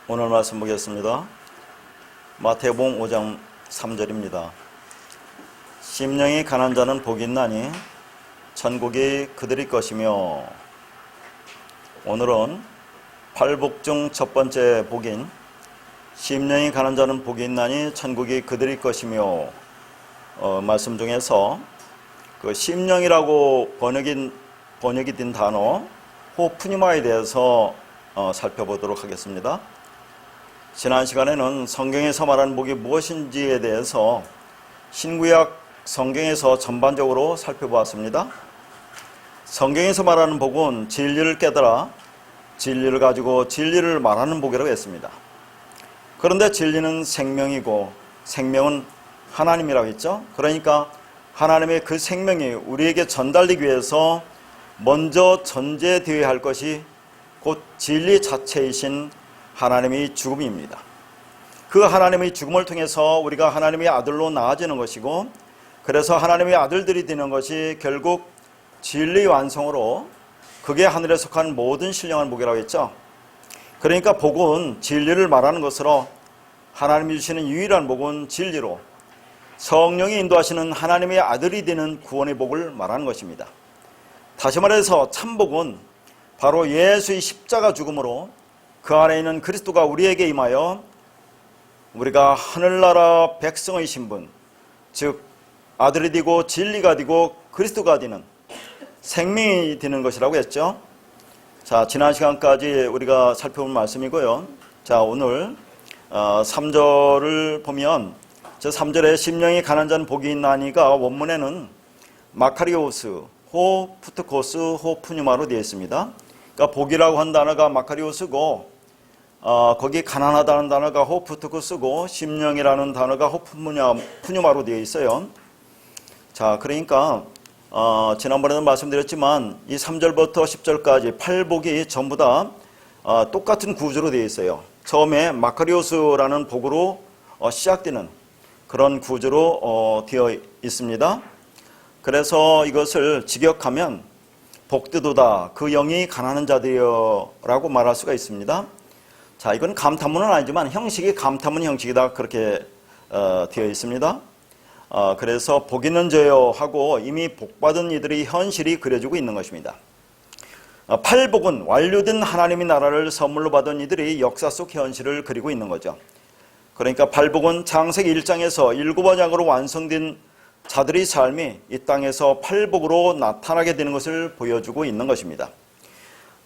오늘 말씀 보겠습니다. 마태복음 5장 3절입니다. 심령이 가난한 자는 복이 있나니 천국이 그들의 것이며. 오늘은 팔복 중 첫 번째 복인 심령이 가난한 자는 복이 있나니 천국이 그들의 것이며 말씀 중에서 그 심령이라고 번역이 된 단어 호프니마에 대해서 살펴보도록 하겠습니다. 지난 시간에는 성경에서 말하는 복이 무엇인지에 대해서 신구약 성경에서 전반적으로 살펴보았습니다. 성경에서 말하는 복은 진리를 깨달아 진리를 가지고 진리를 말하는 복이라고 했습니다. 그런데 진리는 생명이고 생명은 하나님이라고 했죠. 그러니까 하나님의 그 생명이 우리에게 전달되기 위해서 먼저 전제되어야 할 것이 곧 진리 자체이신 하나님의 죽음입니다. 그 하나님의 죽음을 통해서 우리가 하나님의 아들로 나아지는 것이고, 그래서 하나님의 아들들이 되는 것이 결국 진리 완성으로 그게 하늘에 속한 모든 신령한 복이라고 했죠. 그러니까 복은 진리를 말하는 것으로 하나님이 주시는 유일한 복은 진리로 성령이 인도하시는 하나님의 아들이 되는 구원의 복을 말하는 것입니다. 다시 말해서 참복은 바로 예수의 십자가 죽음으로 그 안에 있는 그리스도가 우리에게 임하여 우리가 하늘나라 백성의 신분, 즉 아들이 되고 진리가 되고 그리스도가 되는 생명이 되는 것이라고 했죠. 자, 지난 시간까지 우리가 살펴본 말씀이고요. 자, 오늘 3절을 보면 저 3절에 심령이 가난한 자는 복이 있나니가 원문에는 마카리오스, 호 푸트코스, 호 푸뉴마로 되어 있습니다. 그러니까 복이라고 한 단어가 마카리오스고 거기 가난하다는 단어가 호 푸트코스고 심령이라는 단어가 호 푸뉴마로 되어 있어요. 자, 그러니까 지난번에도 말씀드렸지만 이 3절부터 10절까지 8복이 전부 다 똑같은 구조로 되어 있어요. 처음에 마카리오스라는 복으로 시작되는 그런 구조로 되어 있습니다. 그래서 이것을 직역하면 복되도다 그 영이 가난한 자들이여 라고 말할 수가 있습니다. 자, 이건 감탄문은 아니지만 형식이 감탄문 형식이다 그렇게 되어 있습니다. 그래서 복 있는 저여 하고 이미 복받은 이들의 현실이 그려지고 있는 것입니다. 팔복은 완료된 하나님의 나라를 선물로 받은 이들이 역사 속 현실을 그리고 있는 거죠. 그러니까 팔복은 창세기 1장에서 7번역으로 완성된 자들의 삶이 이 땅에서 팔복으로 나타나게 되는 것을 보여주고 있는 것입니다.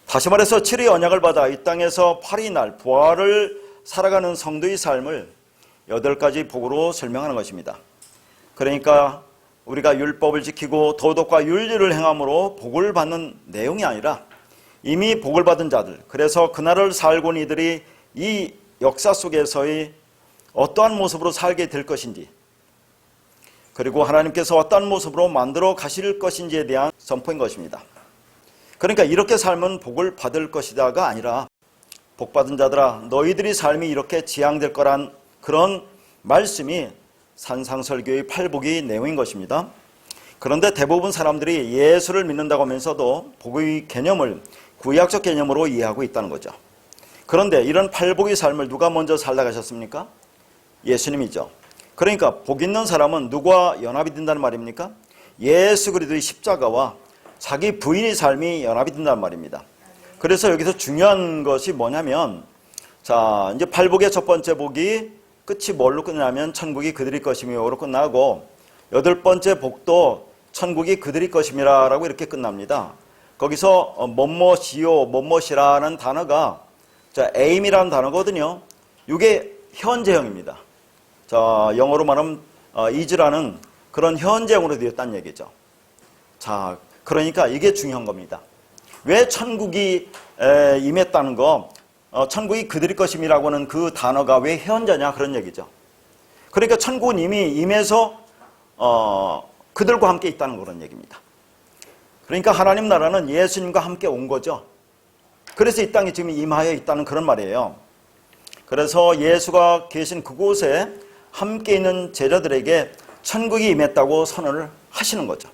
다시 말해서 7의 언약을 받아 이 땅에서 8의 날 부활을 살아가는 성도의 삶을 8가지 복으로 설명하는 것입니다. 그러니까 우리가 율법을 지키고 도덕과 윤리를 행함으로 복을 받는 내용이 아니라 이미 복을 받은 자들, 그래서 그날을 살고 온 이들이 이 역사 속에서의 어떠한 모습으로 살게 될 것인지, 그리고 하나님께서 어떠한 모습으로 만들어 가실 것인지에 대한 선포인 것입니다. 그러니까 이렇게 살면 복을 받을 것이다가 아니라 복받은 자들아 너희들의 삶이 이렇게 지향될 거란 그런 말씀이 산상설교의 팔복의 내용인 것입니다. 그런데 대부분 사람들이 예수를 믿는다고 하면서도 복의 개념을 구약적 개념으로 이해하고 있다는 거죠. 그런데 이런 팔복의 삶을 누가 먼저 살아가셨습니까? 예수님이죠. 그러니까 복 있는 사람은 누구와 연합이 된다는 말입니까? 예수 그리스도의 십자가와 자기 부인의 삶이 연합이 된다는 말입니다. 그래서 여기서 중요한 것이 뭐냐면, 자, 이제 팔복의 첫 번째 복이 끝이 뭘로 끝나면 천국이 그들의 것이며로 끝나고, 8번째 복도 천국이 그들의 것이미라 라고 이렇게 끝납니다. 거기서 뭐뭐시요 뭐뭐시라는 단어가 자, aim이라는 단어거든요. 이게 현재형입니다. 자, 영어로 말하면 is라는 그런 현재형으로 되었다는 얘기죠. 자, 그러니까 이게 중요한 겁니다. 왜 천국이 임했다는 거, 천국이 그들의 것임이라고 하는 그 단어가 왜 현재냐 그런 얘기죠. 그러니까 천국은 이미 임해서 그들과 함께 있다는 그런 얘기입니다. 그러니까 하나님 나라는 예수님과 함께 온 거죠. 그래서 이 땅에 지금 임하여 있다는 그런 말이에요. 그래서 예수가 계신 그곳에 함께 있는 제자들에게 천국이 임했다고 선언을 하시는 거죠.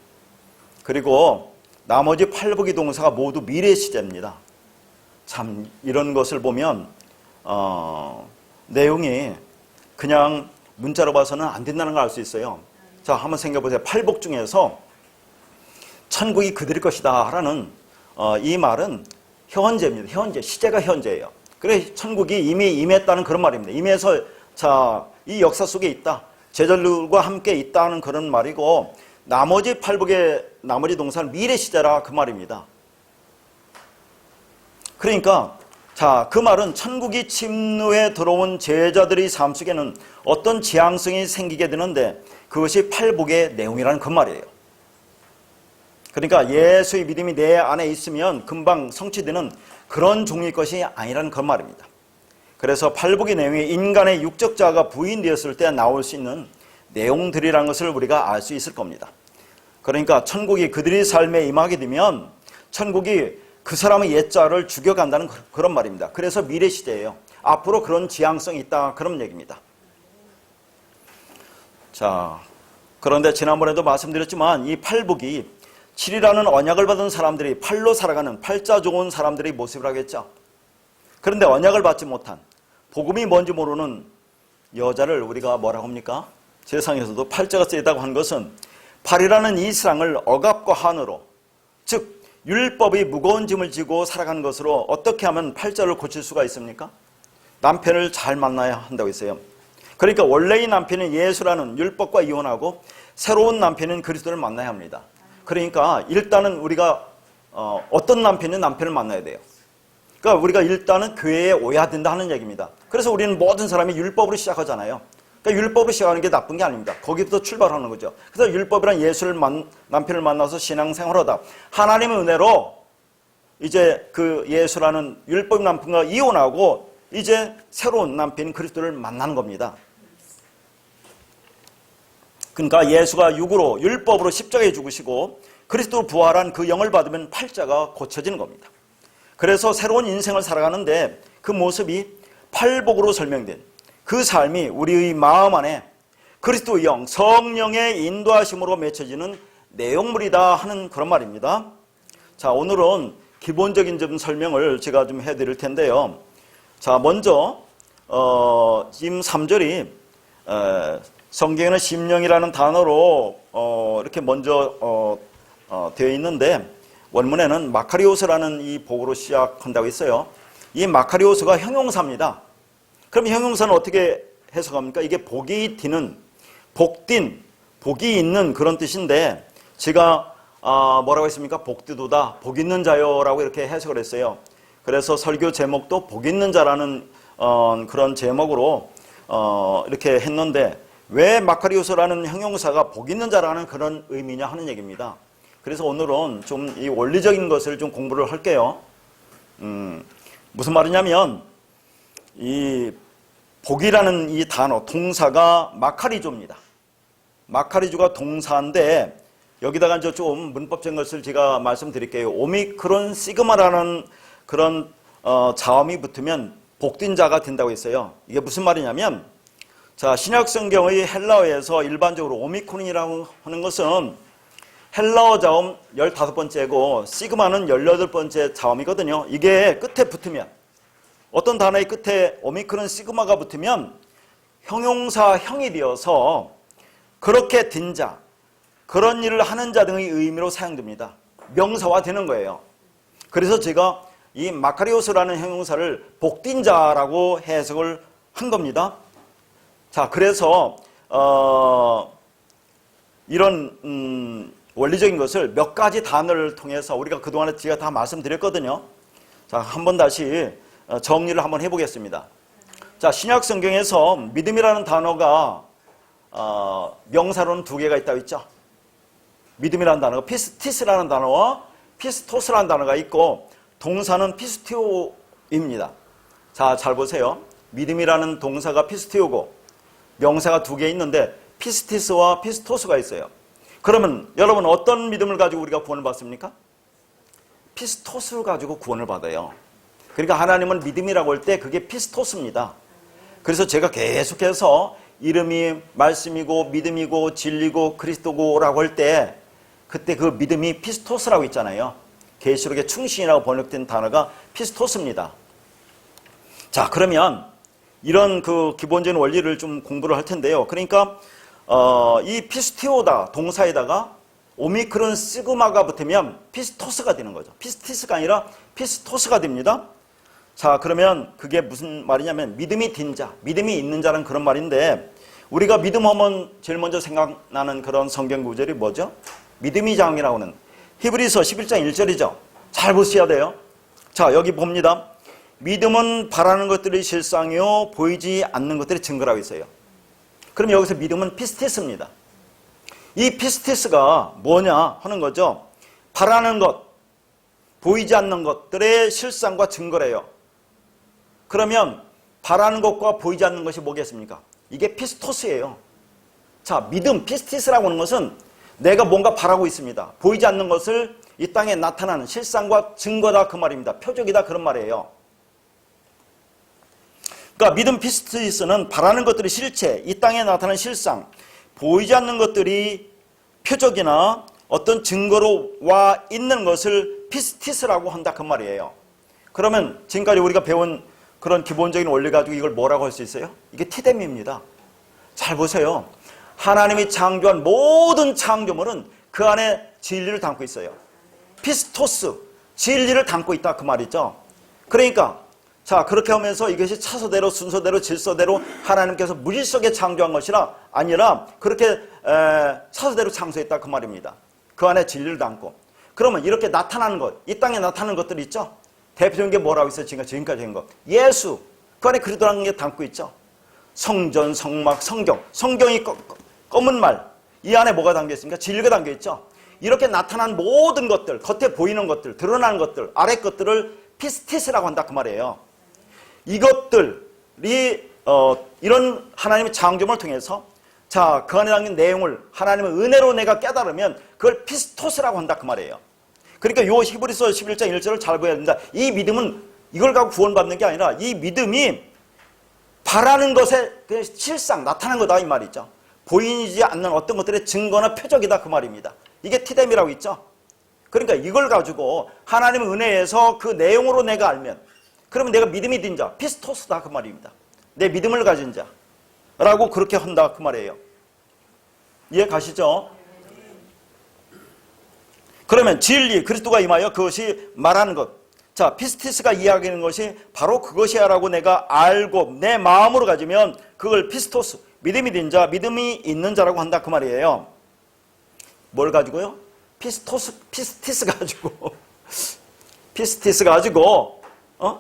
그리고 나머지 8복의 동사가 모두 미래 시제입니다. 참 이런 것을 보면 내용이 그냥 문자로 봐서는 안 된다는 걸 알 수 있어요. 자, 한번 생각해보세요. 팔복 중에서 천국이 그들의 것이다 라는 이 말은 현재입니다. 현재, 시제가 현재예요. 그래, 천국이 이미 임했다는 그런 말입니다. 임해서 자, 이 역사 속에 있다. 제자들과 함께 있다는 그런 말이고, 나머지 팔복의 나머지 동사는 미래 시제라 그 말입니다. 그러니까 자, 그 말은 천국이 침노에 들어온 제자들의 삶 속에는 어떤 지향성이 생기게 되는데 그것이 팔복의 내용이라는 그 말이에요. 그러니까 예수의 믿음이 내 안에 있으면 금방 성취되는 그런 종류의 것이 아니라는 그 말입니다. 그래서 팔복의 내용이 인간의 육적 자아가 부인되었을 때 나올 수 있는 내용들이라는 것을 우리가 알 수 있을 겁니다. 그러니까 천국이 그들의 삶에 임하게 되면 천국이 그 사람의 옛자를 죽여간다는 그런 말입니다. 그래서 미래 시대예요. 앞으로 그런 지향성이 있다 그런 얘기입니다. 자, 그런데 지난번에도 말씀드렸지만 이 팔복이 7이라는 언약을 받은 사람들이 팔로 살아가는 팔자 좋은 사람들의 모습이라고 했죠. 그런데 언약을 받지 못한 복음이 뭔지 모르는 여자를 우리가 뭐라고 합니까? 세상에서도 팔자가 쓰이다고 한 것은 팔이라는 이 세상을 억압과 한으로, 즉 율법이 무거운 짐을 지고 살아가는 것으로 어떻게 하면 팔자를 고칠 수가 있습니까? 남편을 잘 만나야 한다고 했어요. 그러니까 원래의 남편은 예수라는 율법과 이혼하고 새로운 남편은 그리스도를 만나야 합니다. 그러니까 일단은 우리가 어떤 남편은 남편을 만나야 돼요. 그러니까 우리가 일단은 교회에 오야 된다 하는 얘기입니다. 그래서 우리는 모든 사람이 율법으로 시작하잖아요. 그러니까 율법으로 시작하는 게 나쁜 게 아닙니다. 거기부터 출발하는 거죠. 그래서 율법이란 예수를 남편을 만나서 신앙생활하다 하나님의 은혜로 이제 그 예수라는 율법 남편과 이혼하고 이제 새로운 남편 그리스도를 만나는 겁니다. 그러니까 예수가 육으로 율법으로 십자가에 죽으시고 그리스도로 부활한 그 영을 받으면 팔자가 고쳐지는 겁니다. 그래서 새로운 인생을 살아가는데 그 모습이 팔복으로 설명된 그 삶이 우리의 마음 안에 그리스도의 영, 성령의 인도하심으로 맺혀지는 내용물이다 하는 그런 말입니다. 자, 오늘은 기본적인 좀 설명을 제가 좀 해드릴 텐데요. 자, 먼저 지금 3절이 성경에는 심령이라는 단어로 이렇게 먼저 되어 있는데 원문에는 마카리오스라는 이 복으로 시작한다고 했어요. 이 마카리오스가 형용사입니다. 그럼 형용사는 어떻게 해석합니까? 이게 복이 디는, 복딘, 복이 있는 그런 뜻인데 제가 뭐라고 했습니까? 복디도다, 복 있는 자요라고 이렇게 해석을 했어요. 그래서 설교 제목도 복 있는 자라는 그런 제목으로 이렇게 했는데 왜 마카리오스라는 형용사가 복 있는 자라는 그런 의미냐 하는 얘기입니다. 그래서 오늘은 좀 이 원리적인 것을 좀 공부를 할게요. 무슨 말이냐면 이 복이라는 이 단어, 동사가 마카리조입니다. 마카리조가 동사인데 여기다가 이제 좀 문법적인 것을 제가 말씀드릴게요. 오미크론 시그마라는 그런 자음이 붙으면 복된 자가 된다고 했어요. 이게 무슨 말이냐면 자, 신약 성경의 헬라어에서 일반적으로 오미크론이라고 하는 것은 헬라어 자음 15번째고 시그마는 18번째 자음이거든요. 이게 끝에 붙으면 어떤 단어의 끝에 오미크론 시그마가 붙으면 형용사형이 되어서 그렇게 된 자, 그런 일을 하는 자 등의 의미로 사용됩니다. 명사화 되는 거예요. 그래서 제가 이 마카리오스라는 형용사를 복된 자라고 해석을 한 겁니다. 자, 그래서 이런 원리적인 것을 몇 가지 단어를 통해서 우리가 그동안에 제가 다 말씀드렸거든요. 자, 한번 다시 정리를 한번 해보겠습니다. 자, 신약 성경에서 믿음이라는 단어가 명사로는 두 개가 있다고 했죠. 믿음이라는 단어가 피스티스라는 단어와 피스토스라는 단어가 있고 동사는 피스티오입니다. 자, 잘 보세요. 믿음이라는 동사가 피스티오고 명사가 두 개 있는데 피스티스와 피스토스가 있어요. 그러면 여러분 어떤 믿음을 가지고 우리가 구원을 받습니까? 피스토스를 가지고 구원을 받아요. 그러니까 하나님은 믿음이라고 할 때 그게 피스토스입니다. 그래서 제가 계속해서 이름이 말씀이고 믿음이고 진리고 그리스도고라고 할 때 그때 그 믿음이 피스토스라고 있잖아요. 계시록의 충신이라고 번역된 단어가 피스토스입니다. 자, 그러면 이런 그 기본적인 원리를 좀 공부를 할 텐데요. 그러니까 이 피스티오다 동사에다가 오미크론 시그마가 붙으면 피스토스가 되는 거죠. 피스티스가 아니라 피스토스가 됩니다. 자, 그러면 그게 무슨 말이냐면 믿음이 딘 자, 믿음이 있는 자는 그런 말인데, 우리가 믿음 하면 제일 먼저 생각나는 그런 성경 구절이 뭐죠? 믿음이 장이라고 하는 히브리서 11장 1절이죠. 잘 보셔야 돼요. 자, 여기 봅니다. 믿음은 바라는 것들이 실상이요 보이지 않는 것들이 증거라고 있어요. 그럼 여기서 믿음은 피스티스입니다. 이 피스티스가 뭐냐 하는 거죠. 바라는 것, 보이지 않는 것들의 실상과 증거래요. 그러면 바라는 것과 보이지 않는 것이 뭐겠습니까? 이게 피스토스예요. 자, 믿음, 피스티스라고 하는 것은 내가 뭔가 바라고 있습니다. 보이지 않는 것을 이 땅에 나타나는 실상과 증거다 그 말입니다. 표적이다 그런 말이에요. 그러니까 믿음 피스티스는 바라는 것들이 실체, 이 땅에 나타나는 실상, 보이지 않는 것들이 표적이나 어떤 증거로 와 있는 것을 피스티스라고 한다 그 말이에요. 그러면 지금까지 우리가 배운 그런 기본적인 원리 가지고 이걸 뭐라고 할 수 있어요? 이게 티뎀입니다. 잘 보세요. 하나님이 창조한 모든 창조물은 그 안에 진리를 담고 있어요. 피스토스, 진리를 담고 있다 그 말이죠. 그러니까 자, 그렇게 하면서 이것이 차서대로 순서대로 질서대로 하나님께서 무질서하게 창조한 것이라 아니라 그렇게 차서대로 창조했다 그 말입니다. 그 안에 진리를 담고. 그러면 이렇게 나타나는 것, 이 땅에 나타나는 것들이 있죠. 대표적인 게 뭐라고 있어요? 지금까지 한 것. 예수, 그 안에 그리스도라는 게 담고 있죠. 성전, 성막, 성경. 성경이 검은 말, 이 안에 뭐가 담겨 있습니까? 진리가 담겨 있죠. 이렇게 나타난 모든 것들, 겉에 보이는 것들, 드러나는 것들, 아래 것들을 피스티스라고 한다 그 말이에요. 이것들이 이런 하나님의 창조물을 통해서 자, 그 안에 담긴 내용을 하나님의 은혜로 내가 깨달으면 그걸 피스토스라고 한다 그 말이에요. 그러니까 요 히브리서 11장 1절을 잘 보여야 된다. 이 믿음은 이걸 갖고 구원받는 게 아니라 이 믿음이 바라는 것의 실상, 나타난 거다 이 말이죠. 보이지 않는 어떤 것들의 증거나 표적이다 그 말입니다. 이게 티뎀이라고 있죠. 그러니까 이걸 가지고 하나님의 은혜에서 그 내용으로 내가 알면 그러면 내가 믿음이 든 자, 피스토스다 그 말입니다. 내 믿음을 가진 자라고 그렇게 한다 그 말이에요. 이해 가시죠? 그러면 진리, 그리스도가 임하여 그것이 말하는 것. 자, 피스티스가 이야기하는 것이 바로 그것이야라고 내가 알고 내 마음으로 가지면 그걸 피스토스, 믿음이 된 자, 믿음이 있는 자라고 한다 그 말이에요. 뭘 가지고요? 피스티스 가지고 피스티스 가지고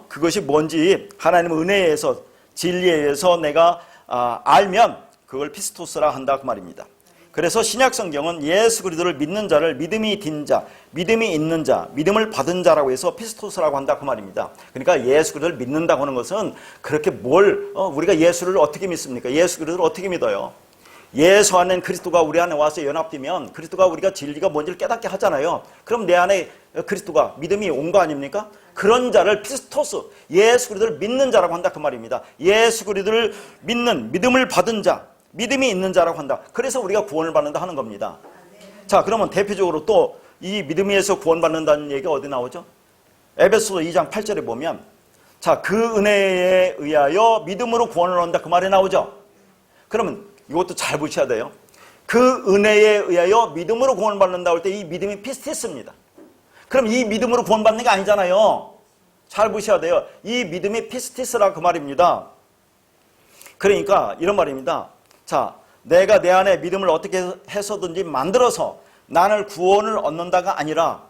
그것이 뭔지 하나님의 은혜에 의해서 진리에 의해서 내가 알면 그걸 피스토스라 한다 그 말입니다. 그래서 신약 성경은 예수 그리스도를 믿는 자를 믿음이 딘 자, 믿음이 있는 자, 믿음을 받은 자라고 해서 피스토스라고 한다 그 말입니다. 그러니까 예수 그리스도를 믿는다고 하는 것은 그렇게 우리가 예수를 어떻게 믿습니까? 예수 그리스도를 어떻게 믿어요? 예수 안에 그리스도가 우리 안에 와서 연합되면 그리스도가 우리가 진리가 뭔지를 깨닫게 하잖아요. 그럼 내 안에 그리스도가 믿음이 온 거 아닙니까? 그런 자를 피스토스, 예수 그리스도를 믿는 자라고 한다 그 말입니다. 예수 그리스도를 믿는, 믿음을 받은 자, 믿음이 있는 자라고 한다. 그래서 우리가 구원을 받는다 하는 겁니다. 자, 그러면 대표적으로 또 이 믿음에서 구원받는다는 얘기가 어디 나오죠? 에베소서 2장 8절에 보면 자, 그 은혜에 의하여 믿음으로 구원을 얻는다 그 말이 나오죠. 그러면 이것도 잘 보셔야 돼요. 그 은혜에 의하여 믿음으로 구원을 받는다고 할 때 이 믿음이 피스티스입니다. 그럼 이 믿음으로 구원받는 게 아니잖아요. 잘 보셔야 돼요. 이 믿음이 피스티스라 그 말입니다. 그러니까 이런 말입니다. 자, 내가 내 안에 믿음을 어떻게 해서든지 만들어서 나를 구원을 얻는다가 아니라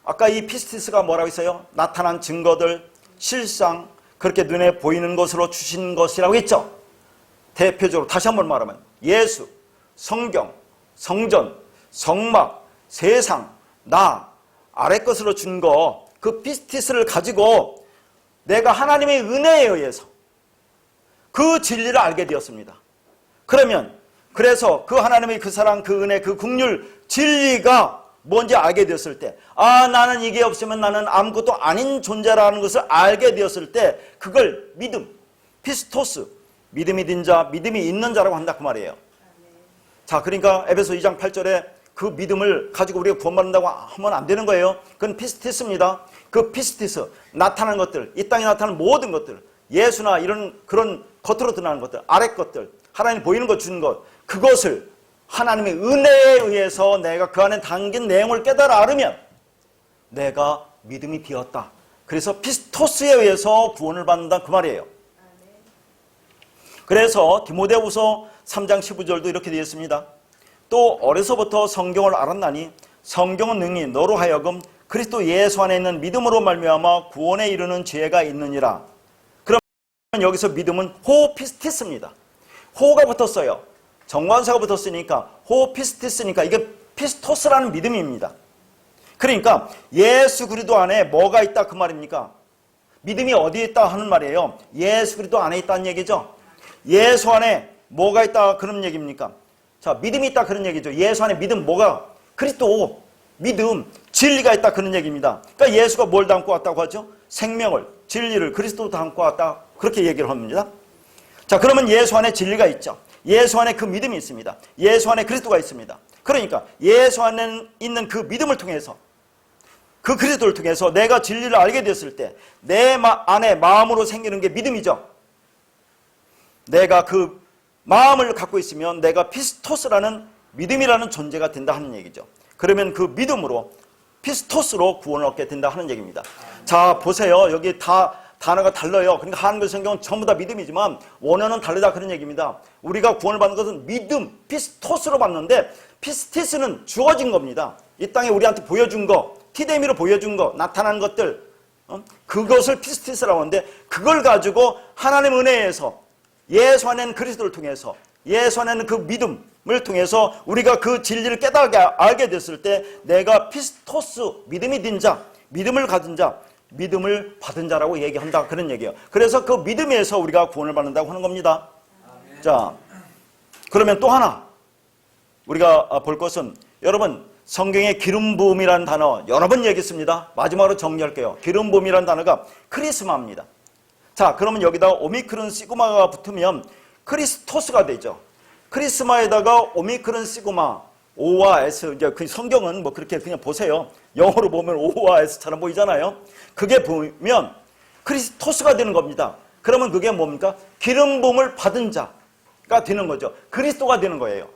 아까 이 피스티스가 뭐라고 했어요? 나타난 증거들, 실상, 그렇게 눈에 보이는 것으로 주신 것이라고 했죠. 대표적으로 다시 한번 말하면 예수, 성경, 성전, 성막, 세상, 나, 아래 것으로 준 거, 그 피스티스를 가지고 내가 하나님의 은혜에 의해서 그 진리를 알게 되었습니다. 그러면 그래서 그 하나님의 그 사랑, 그 은혜, 그 긍휼, 진리가 뭔지 알게 되었을 때 나는 이게 없으면 나는 아무것도 아닌 존재라는 것을 알게 되었을 때 그걸 믿음, 피스토스, 믿음이 든 자, 믿음이 있는 자라고 한다 그 말이에요. 자, 그러니까 에베소 2장 8절에 그 믿음을 가지고 우리가 구원받는다고 하면 안 되는 거예요. 그건 피스티스입니다. 그 피스티스, 나타나는 것들, 이 땅에 나타나는 모든 것들, 예수나 이런 그런 겉으로 드러나는 것들, 아랫 것들, 하나님 보이는 것 주는 것, 그것을 하나님의 은혜에 의해서 내가 그 안에 담긴 내용을 깨달아 알으면 내가 믿음이 비었다. 그래서 피스토스에 의해서 구원을 받는다 그 말이에요. 그래서 디모데후서 3장 15절도 이렇게 되어 있습니다. 또 어려서부터 성경을 알았나니 성경은 능히 너로 하여금 그리스도 예수 안에 있는 믿음으로 말미암아 구원에 이르는 지혜가 있느니라. 그러면 여기서 믿음은 호피스티스입니다. 호가 붙었어요. 정관사가 붙었으니까 호피스티스니까 이게 피스토스라는 믿음입니다. 그러니까 예수 그리스도 안에 뭐가 있다 그 말입니까? 믿음이 어디에 있다 하는 말이에요. 예수 그리스도 안에 있다는 얘기죠. 예수 안에 뭐가 있다 그런 얘기입니까? 자, 믿음이 있다 그런 얘기죠. 예수 안에 믿음 뭐가? 그리스도, 믿음, 진리가 있다 그런 얘기입니다. 그러니까 예수가 뭘 담고 왔다고 하죠? 생명을, 진리를 그리스도 담고 왔다 그렇게 얘기를 합니다. 자, 그러면 예수 안에 진리가 있죠. 예수 안에 그 믿음이 있습니다. 예수 안에 그리스도가 있습니다. 그러니까 예수 안에 있는 그 믿음을 통해서 그 그리스도를 통해서 내가 진리를 알게 됐을 때 내 안에 마음으로 생기는 게 믿음이죠. 내가 그 마음을 갖고 있으면 내가 피스토스라는 믿음이라는 존재가 된다 하는 얘기죠. 그러면 그 믿음으로 피스토스로 구원을 얻게 된다 하는 얘기입니다. 자, 보세요. 여기 다 단어가 달라요. 그러니까 한글 성경은 전부 다 믿음이지만 원어는 다르다 그런 얘기입니다. 우리가 구원을 받는 것은 믿음, 피스토스로 받는데 피스티스는 주어진 겁니다. 이 땅에 우리한테 보여준 거, 티데미로 보여준 거, 나타난 것들, 그것을 피스티스라고 하는데 그걸 가지고 하나님 은혜에서 예수 안에 있는 그리스도를 통해서 예수 안에 있는 그 믿음을 통해서 우리가 그 진리를 깨닫게 알게 됐을 때 내가 피스토스, 믿음이 든 자, 믿음을 가진 자, 믿음을 받은 자라고 얘기한다 그런 얘기예요. 그래서 그 믿음에서 우리가 구원을 받는다고 하는 겁니다. 자, 그러면 또 하나 우리가 볼 것은 여러분 성경에 기름 부음이라는 단어 여러 번 얘기했습니다. 마지막으로 정리할게요. 기름 부음이라는 단어가 크리스마입니다. 자, 그러면 여기다가 오미크론 시그마가 붙으면 크리스토스가 되죠. 크리스마에다가 오미크론 시그마 O와 S, 이제 그 성경은 뭐 그렇게 그냥 보세요. 영어로 보면 O와 S처럼 보이잖아요. 그게 보면 크리스토스가 되는 겁니다. 그러면 그게 뭡니까? 기름 부음을 받은 자가 되는 거죠. 그리스도가 되는 거예요.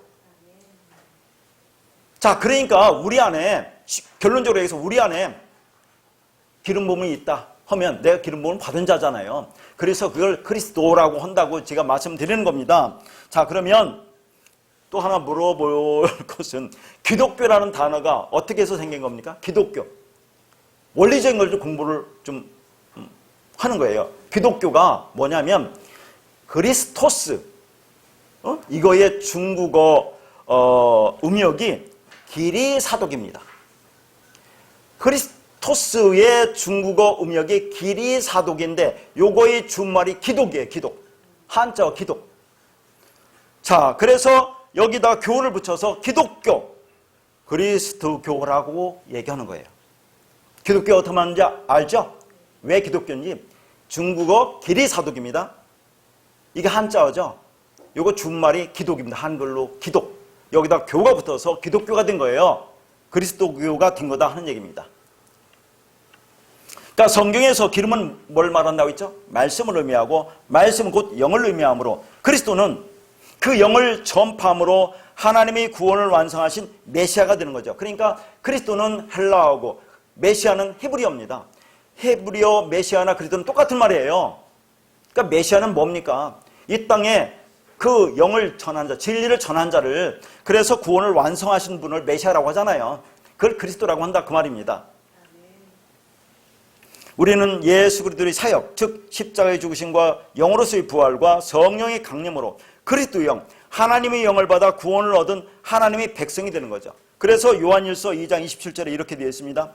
자, 그러니까 우리 안에 결론적으로 얘기해서 우리 안에 기름 부음이 있다 하면 내가 기름 부음을 받은 자잖아요. 그래서 그걸 그리스도라고 한다고 제가 말씀드리는 겁니다. 자, 그러면 또 하나 물어볼 것은 기독교라는 단어가 어떻게 해서 생긴 겁니까? 기독교. 원리적인 걸 좀 공부를 좀 하는 거예요. 기독교가 뭐냐면 그리스토스, 이거의 중국어 음역이 기리사독입니다. 그리스토스의 중국어 음역이 기리사독인데 요거의 준말이 기독이에요. 기독. 한자어 기독. 자, 그래서 여기다 교를 붙여서 기독교, 그리스도교라고 얘기하는 거예요. 기독교 어떻게 하는지 알죠? 왜 기독교인지. 중국어 기리사독입니다. 이게 한자어죠. 요거 준말이 기독입니다. 한글로 기독. 여기다 교가 붙어서 기독교가 된 거예요. 그리스도교가 된 거다 하는 얘기입니다. 그러니까 성경에서 기름은 뭘 말한다고 했죠? 말씀을 의미하고 말씀은 곧 영을 의미하므로 그리스도는 그 영을 전파함으로 하나님이 구원을 완성하신 메시아가 되는 거죠. 그러니까 그리스도는 헬라어고 메시아는 히브리어입니다. 히브리어 메시아나 그리스도는 똑같은 말이에요. 그러니까 메시아는 뭡니까? 이 땅에 그 영을 전한 자, 진리를 전한 자를, 그래서 구원을 완성하신 분을 메시아라고 하잖아요. 그걸 그리스도라고 한다 그 말입니다. 우리는 예수 그리스도의 사역, 즉 십자가의 죽으심과 영으로서의 부활과 성령의 강림으로 그리스도의 영, 하나님의 영을 받아 구원을 얻은 하나님의 백성이 되는 거죠. 그래서 요한일서 2장 27절에 이렇게 되어 있습니다.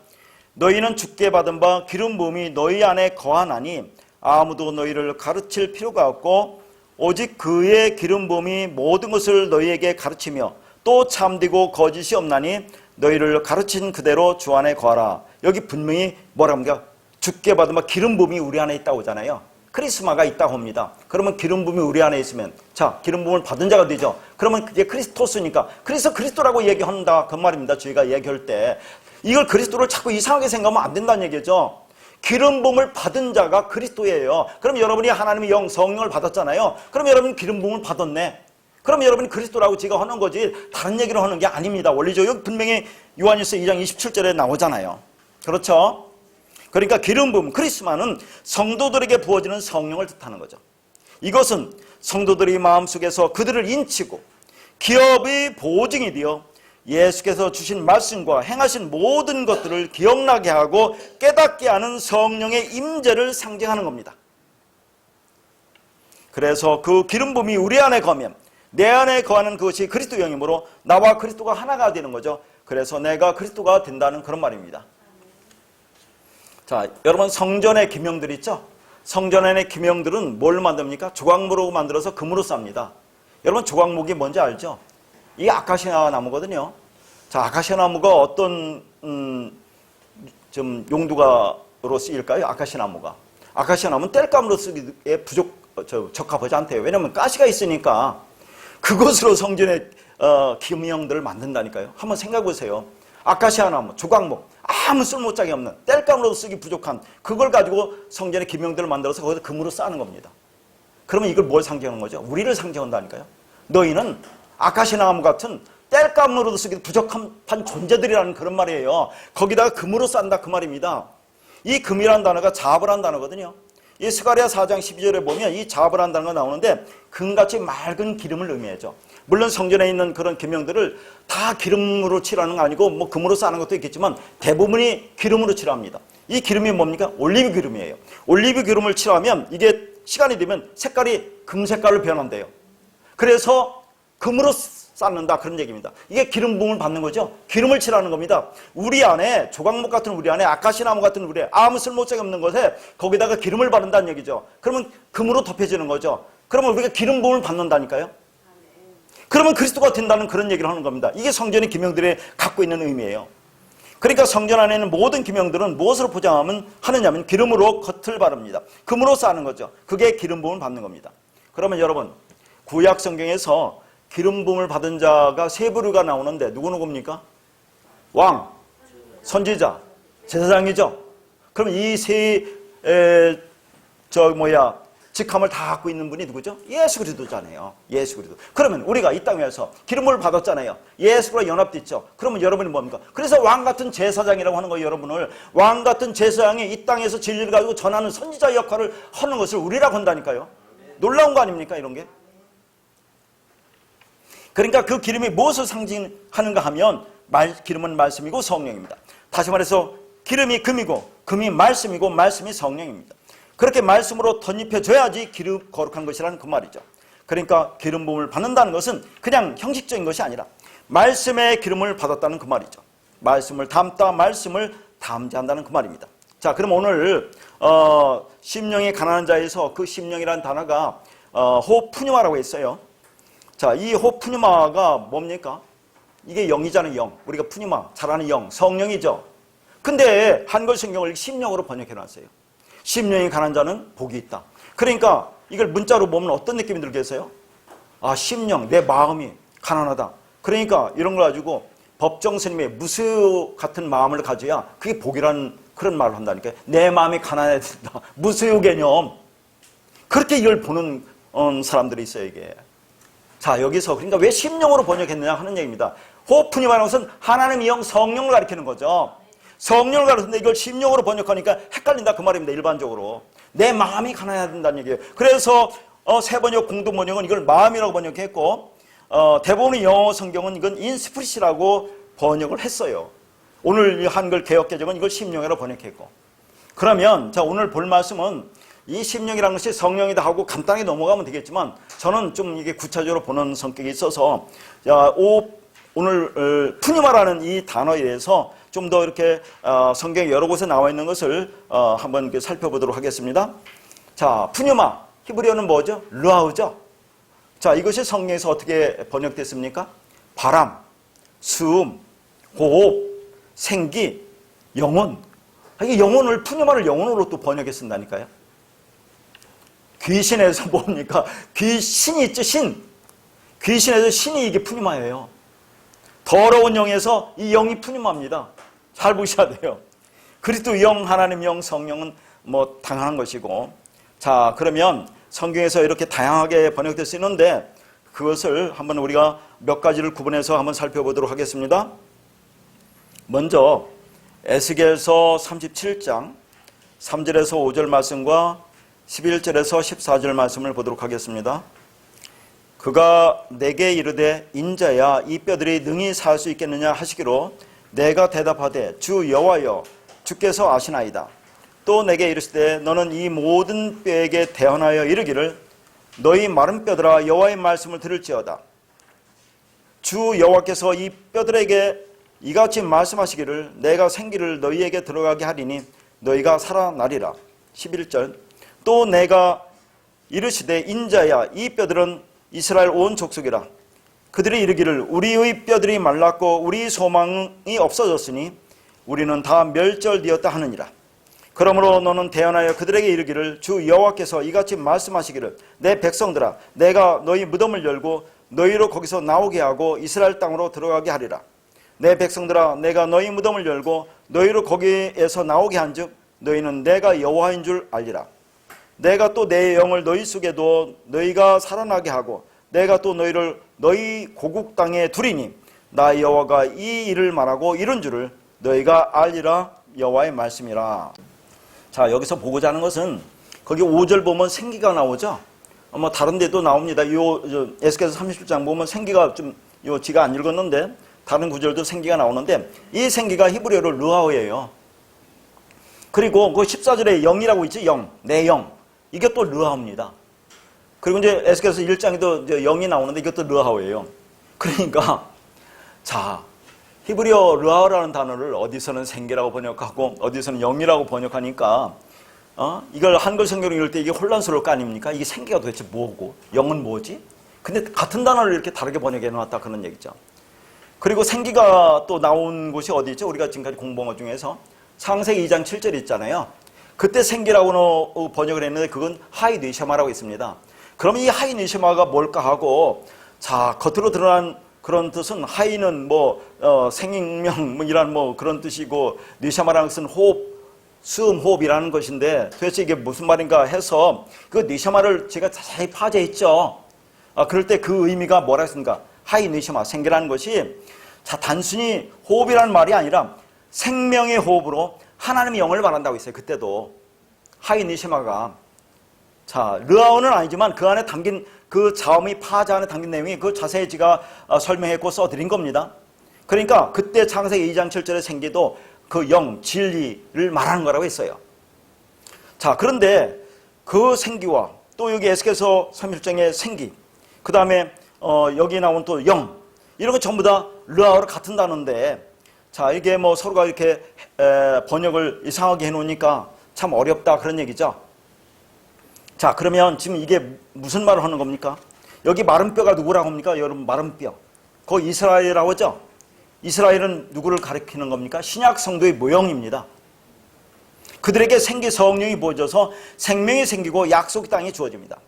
너희는 주께 받은 바 기름 부음이 너희 안에 거하나니 아무도 너희를 가르칠 필요가 없고 오직 그의 기름 부음이 모든 것을 너희에게 가르치며 또 참되고 거짓이 없나니 너희를 가르친 그대로 주 안에 거하라. 여기 분명히 뭐라고 합니까? 주께 받은 바 기름 부음이 우리 안에 있다고 하잖아요. 크리스마가 있다고 합니다. 그러면 기름 부음이 우리 안에 있으면 자, 기름 부음을 받은 자가 되죠. 그러면 그게 그리스토스니까 그래서 그리스도라고 얘기한다 그 말입니다. 저희가 얘기할 때 이걸 그리스도를 자꾸 이상하게 생각하면 안 된다는 얘기죠. 기름 부음을 받은 자가 그리스도예요. 그럼 여러분이 하나님의 영 성령을 받았잖아요. 그럼 여러분 기름 부음을 받았네. 그럼 여러분이 그리스도라고 지가 하는 거지 다른 얘기를 하는 게 아닙니다. 원리적으로 분명히 요한일서 2장 27절에 나오잖아요. 그렇죠? 그러니까 기름 부음, 크리스마는 성도들에게 부어지는 성령을 뜻하는 거죠. 이것은 성도들이 마음속에서 그들을 인치고 기업의 보증이 되어 예수께서 주신 말씀과 행하신 모든 것들을 기억나게 하고 깨닫게 하는 성령의 임재를 상징하는 겁니다. 그래서 그 기름 부음이 우리 안에 거하면 내 안에 거하는 그것이 그리스도 영이므로 나와 그리스도가 하나가 되는 거죠. 그래서 내가 그리스도가 된다는 그런 말입니다. 자, 여러분 성전의 기명들 있죠? 성전의 기명들은 뭘 만듭니까? 조각목으로 만들어서 금으로 쌉니다. 여러분 조각목이 뭔지 알죠? 이게 아카시아 나무거든요. 자, 아카시아 나무가 어떤 좀 용도가로 쓰일까요? 아카시아 나무가. 아카시아 나무는 땔감으로 쓰기에 적합하지 않대요. 왜냐하면 가시가 있으니까 그것으로 성전의 기명들을 만든다니까요. 한번 생각해 보세요. 아카시아 나무, 조각목, 아무 쓸모짝이 없는 땔감으로 쓰기 부족한 그걸 가지고 성전의 기명들을 만들어서 거기다 금으로 쌓는 겁니다. 그러면 이걸 뭘 상징하는 거죠? 우리를 상징한다니까요. 너희는 아카시아 나무 같은 땔감으로도 쓰기 부족한 존재들이라는 그런 말이에요. 거기다가 금으로 싼다 그 말입니다. 이 금이라는 단어가 자합이라는 단어거든요. 이 스가랴 4장 12절에 보면 이 자합이라는 단어가 나오는데 금같이 맑은 기름을 의미하죠. 물론 성전에 있는 그런 기명들을 다 기름으로 칠하는 거 아니고 뭐 금으로 싸는 것도 있겠지만 대부분이 기름으로 칠합니다. 이 기름이 뭡니까? 올리브 기름이에요. 올리브 기름을 칠하면 이게 시간이 되면 색깔이 금 색깔로 변한대요. 그래서 금으로 쌓는다 그런 얘기입니다. 이게 기름 부음을 받는 거죠. 기름을 칠하는 겁니다. 우리 안에 조각목 같은 우리 안에 아카시아 나무 같은 우리 안에 아무 쓸모짝이 없는 것에 거기다가 기름을 바른다는 얘기죠. 그러면 금으로 덮여지는 거죠. 그러면 우리가 기름 부음을 받는다니까요. 그러면 그리스도가 된다는 그런 얘기를 하는 겁니다. 이게 성전의 기명들이 갖고 있는 의미예요. 그러니까 성전 안에 있는 모든 기명들은 무엇으로 하느냐면 기름으로 겉을 바릅니다. 금으로 쌓는 거죠. 그게 기름 부음을 받는 겁니다. 그러면 여러분 구약 성경에서 기름 부음을 받은 자가 세 부류가 나오는데 누구입니까? 왕, 선지자, 제사장이죠. 그럼 이 세 직함을 다 갖고 있는 분이 누구죠? 예수 그리스도잖아요. 예수 그리스도. 그러면 우리가 이 땅에서 기름을 받았잖아요. 예수와 연합됐죠. 그러면 여러분이 뭡니까? 그래서 왕 같은 제사장이라고 하는 거예요. 여러분을 왕 같은 제사장이 이 땅에서 진리를 가지고 전하는 선지자 역할을 하는 것을 우리라고 한다니까요. 놀라운 거 아닙니까? 이런 게. 그러니까 그 기름이 무엇을 상징하는가 하면 기름은 말씀이고 성령입니다. 다시 말해서 기름이 금이고 금이 말씀이고 말씀이 성령입니다. 그렇게 말씀으로 덧입혀져야지 기름 거룩한 것이라는 그 말이죠. 그러니까 기름 부음을 받는다는 것은 그냥 형식적인 것이 아니라 말씀의 기름을 받았다는 그 말이죠. 말씀을 담다 말씀을 담재한다는 그 말입니다. 자, 그럼 오늘 심령이 가난한 자에서 그 심령이라는 단어가 호푸뉴마라고 했어요. 자, 이 호푸뉴마가 뭡니까? 이게 영이잖아요. 영. 우리가 푸뉴마 잘 아는 영, 성령이죠. 근데 한글 성경을 심령으로 번역해 놨어요. 심령이 가난한 자는 복이 있다. 그러니까 이걸 문자로 보면 어떤 느낌이 들겠어요? 아, 심령, 내 마음이 가난하다. 그러니까 이런 걸 가지고 법정 스님의 무수유 같은 마음을 가져야 그게 복이라는 그런 말을 한다니까요. 내 마음이 가난해야 된다. 무수유 개념. 그렇게 이걸 보는 사람들이 있어요, 이게. 자, 여기서 그러니까 왜 심령으로 번역했느냐 하는 얘기입니다. 호프니마라는 것은 하나님의 영, 성령을 가리키는 거죠. 성령을 가르치는데 이걸 심령으로 번역하니까 헷갈린다 그 말입니다. 일반적으로 내 마음이 가난해야 된다는 얘기예요. 그래서 세 번역 공동 번역은 이걸 마음이라고 번역했고 대부분의 영어 성경은 이건 인스프릿이라고 번역을 했어요. 오늘 한글 개역개정은 이걸 심령이라고 번역했고. 그러면 자, 오늘 볼 말씀은 이 심령이라는 것이 성령이다 하고 간단하게 넘어가면 되겠지만 저는 좀 이게 구체적으로 보는 성격이 있어서 오늘 푸니마라는 이 단어에 대해서 좀 더 이렇게 성경 여러 곳에 나와 있는 것을 한번 살펴보도록 하겠습니다. 자, 푸니마 히브리어는 뭐죠? 르아우죠. 자, 이것이 성경에서 어떻게 번역됐습니까? 바람, 수음, 호흡, 생기, 영혼. 이게 영혼을 푸니마를 영혼으로 또 번역해 쓴다니까요. 귀신에서 뭡니까? 귀신이 있죠, 신. 귀신에서 신이 이게 푸니마예요. 더러운 영에서 이 영이 푸니마입니다. 잘 보셔야 돼요. 그리스도 영, 하나님 영, 성령은 뭐 당연한 것이고, 자, 그러면 성경에서 이렇게 다양하게 번역될 수 있는데 그것을 한번 우리가 몇 가지를 구분해서 한번 살펴보도록 하겠습니다. 먼저 에스겔서 37장 3절에서 5절 말씀과 11절에서 14절 말씀을 보도록 하겠습니다. 그가 내게 이르되 인자야 이 뼈들이 능히 살 수 있겠느냐 하시기로 내가 대답하되 주 여호와여 주께서 아시나이다. 또 내게 이르시되 너는 이 모든 뼈에게 대언하여 이르기를 너희 마른 뼈들아 여호와의 말씀을 들을지어다. 주 여호와께서 이 뼈들에게 이같이 말씀하시기를 내가 생기를 너희에게 들어가게 하리니 너희가 살아나리라. 11절 또 내가 이르시되 인자야 이 뼈들은 이스라엘 온 족속이라. 그들이 이르기를 우리의 뼈들이 말랐고 우리 소망이 없어졌으니 우리는 다 멸절되었다 하느니라. 그러므로 너는 대언하여 그들에게 이르기를 주 여호와께서 이같이 말씀하시기를 내 백성들아 내가 너희 무덤을 열고 너희로 거기서 나오게 하고 이스라엘 땅으로 들어가게 하리라. 내 백성들아 내가 너희 무덤을 열고 너희로 거기에서 나오게 한즉 너희는 내가 여호와인 줄 알리라. 내가 또 내 영을 너희 속에 두어 너희가 살아나게 하고 내가 또 너희를 너희 고국 땅에 두리니 나 여호와가 이 일을 말하고 이룬 줄을 너희가 알리라. 여호와의 말씀이라. 자, 여기서 보고자 하는 것은 거기 5절 보면 생기가 나오죠. 뭐 다른 데도 나옵니다. 에스겔서 37장 보면 생기가 좀 지가 안 읽었는데 다른 구절도 생기가 나오는데 이 생기가 히브리어로 르하오예요. 그리고 그 14절에 영이라고 있지, 영, 내 영. 이게 또 르하오입니다. 그리고 이제 에스겔서 1장에도 이제 영이 나오는데 이것도 르하오예요. 그러니까 자, 히브리어 르하오라는 단어를 어디서는 생기라고 번역하고 어디서는 영이라고 번역하니까 이걸 한글 성경을 읽을 때 이게 혼란스러울 거 아닙니까? 이게 생기가 도대체 뭐고 영은 뭐지? 근데 같은 단어를 이렇게 다르게 번역해 놨다 그런 얘기죠. 그리고 생기가 또 나온 곳이 어디 있죠? 우리가 지금까지 공부한 것 중에서 창세기 2장 7절 있잖아요. 그때 생기라고 번역을 했는데 그건 하이 느시마라고 있습니다. 그러면 이 하이 느시마가 뭘까 하고 자, 겉으로 드러난 그런 뜻은 하이는 생명이란 그런 뜻이고 느샤마라는 것은 호흡, 수음, 호흡이라는 것인데 도대체 이게 무슨 말인가 해서 그 느샤마를 제가 자세히 파제했죠. 그럴 때 그 의미가 뭐라 했습니까? 하이 느샤마, 생기라는 것이 자, 단순히 호흡이라는 말이 아니라 생명의 호흡으로 하나님의 영을 말한다고 했어요. 그때도 하이 느샤마가 자, 르하오는 아니지만 그 안에 담긴 그 자음이 파자 안에 담긴 내용이 그 자세히 제가 설명했고 써드린 겁니다. 그러니까 그때 창세기 2장 7절의 생기도 그 영, 진리를 말하는 거라고 했어요. 자, 그런데 그 생기와 또 여기 에스겔서 37장의 생기, 그 다음에 여기 나온 또 영, 이런 거 전부 다 르하오로 같은 단어인데 자, 이게 서로가 이렇게 번역을 이상하게 해놓으니까 참 어렵다 그런 얘기죠. 자, 그러면 지금 이게 무슨 말을 하는 겁니까? 여기 마른 뼈가 누구라고 합니까? 여러분, 마른 뼈. 그거 이스라엘이라고 하죠? 이스라엘은 누구를 가리키는 겁니까? 신약 성도의 모형입니다. 그들에게 생기 성령이 부어져서 생명이 생기고 약속 땅이 주어집니다.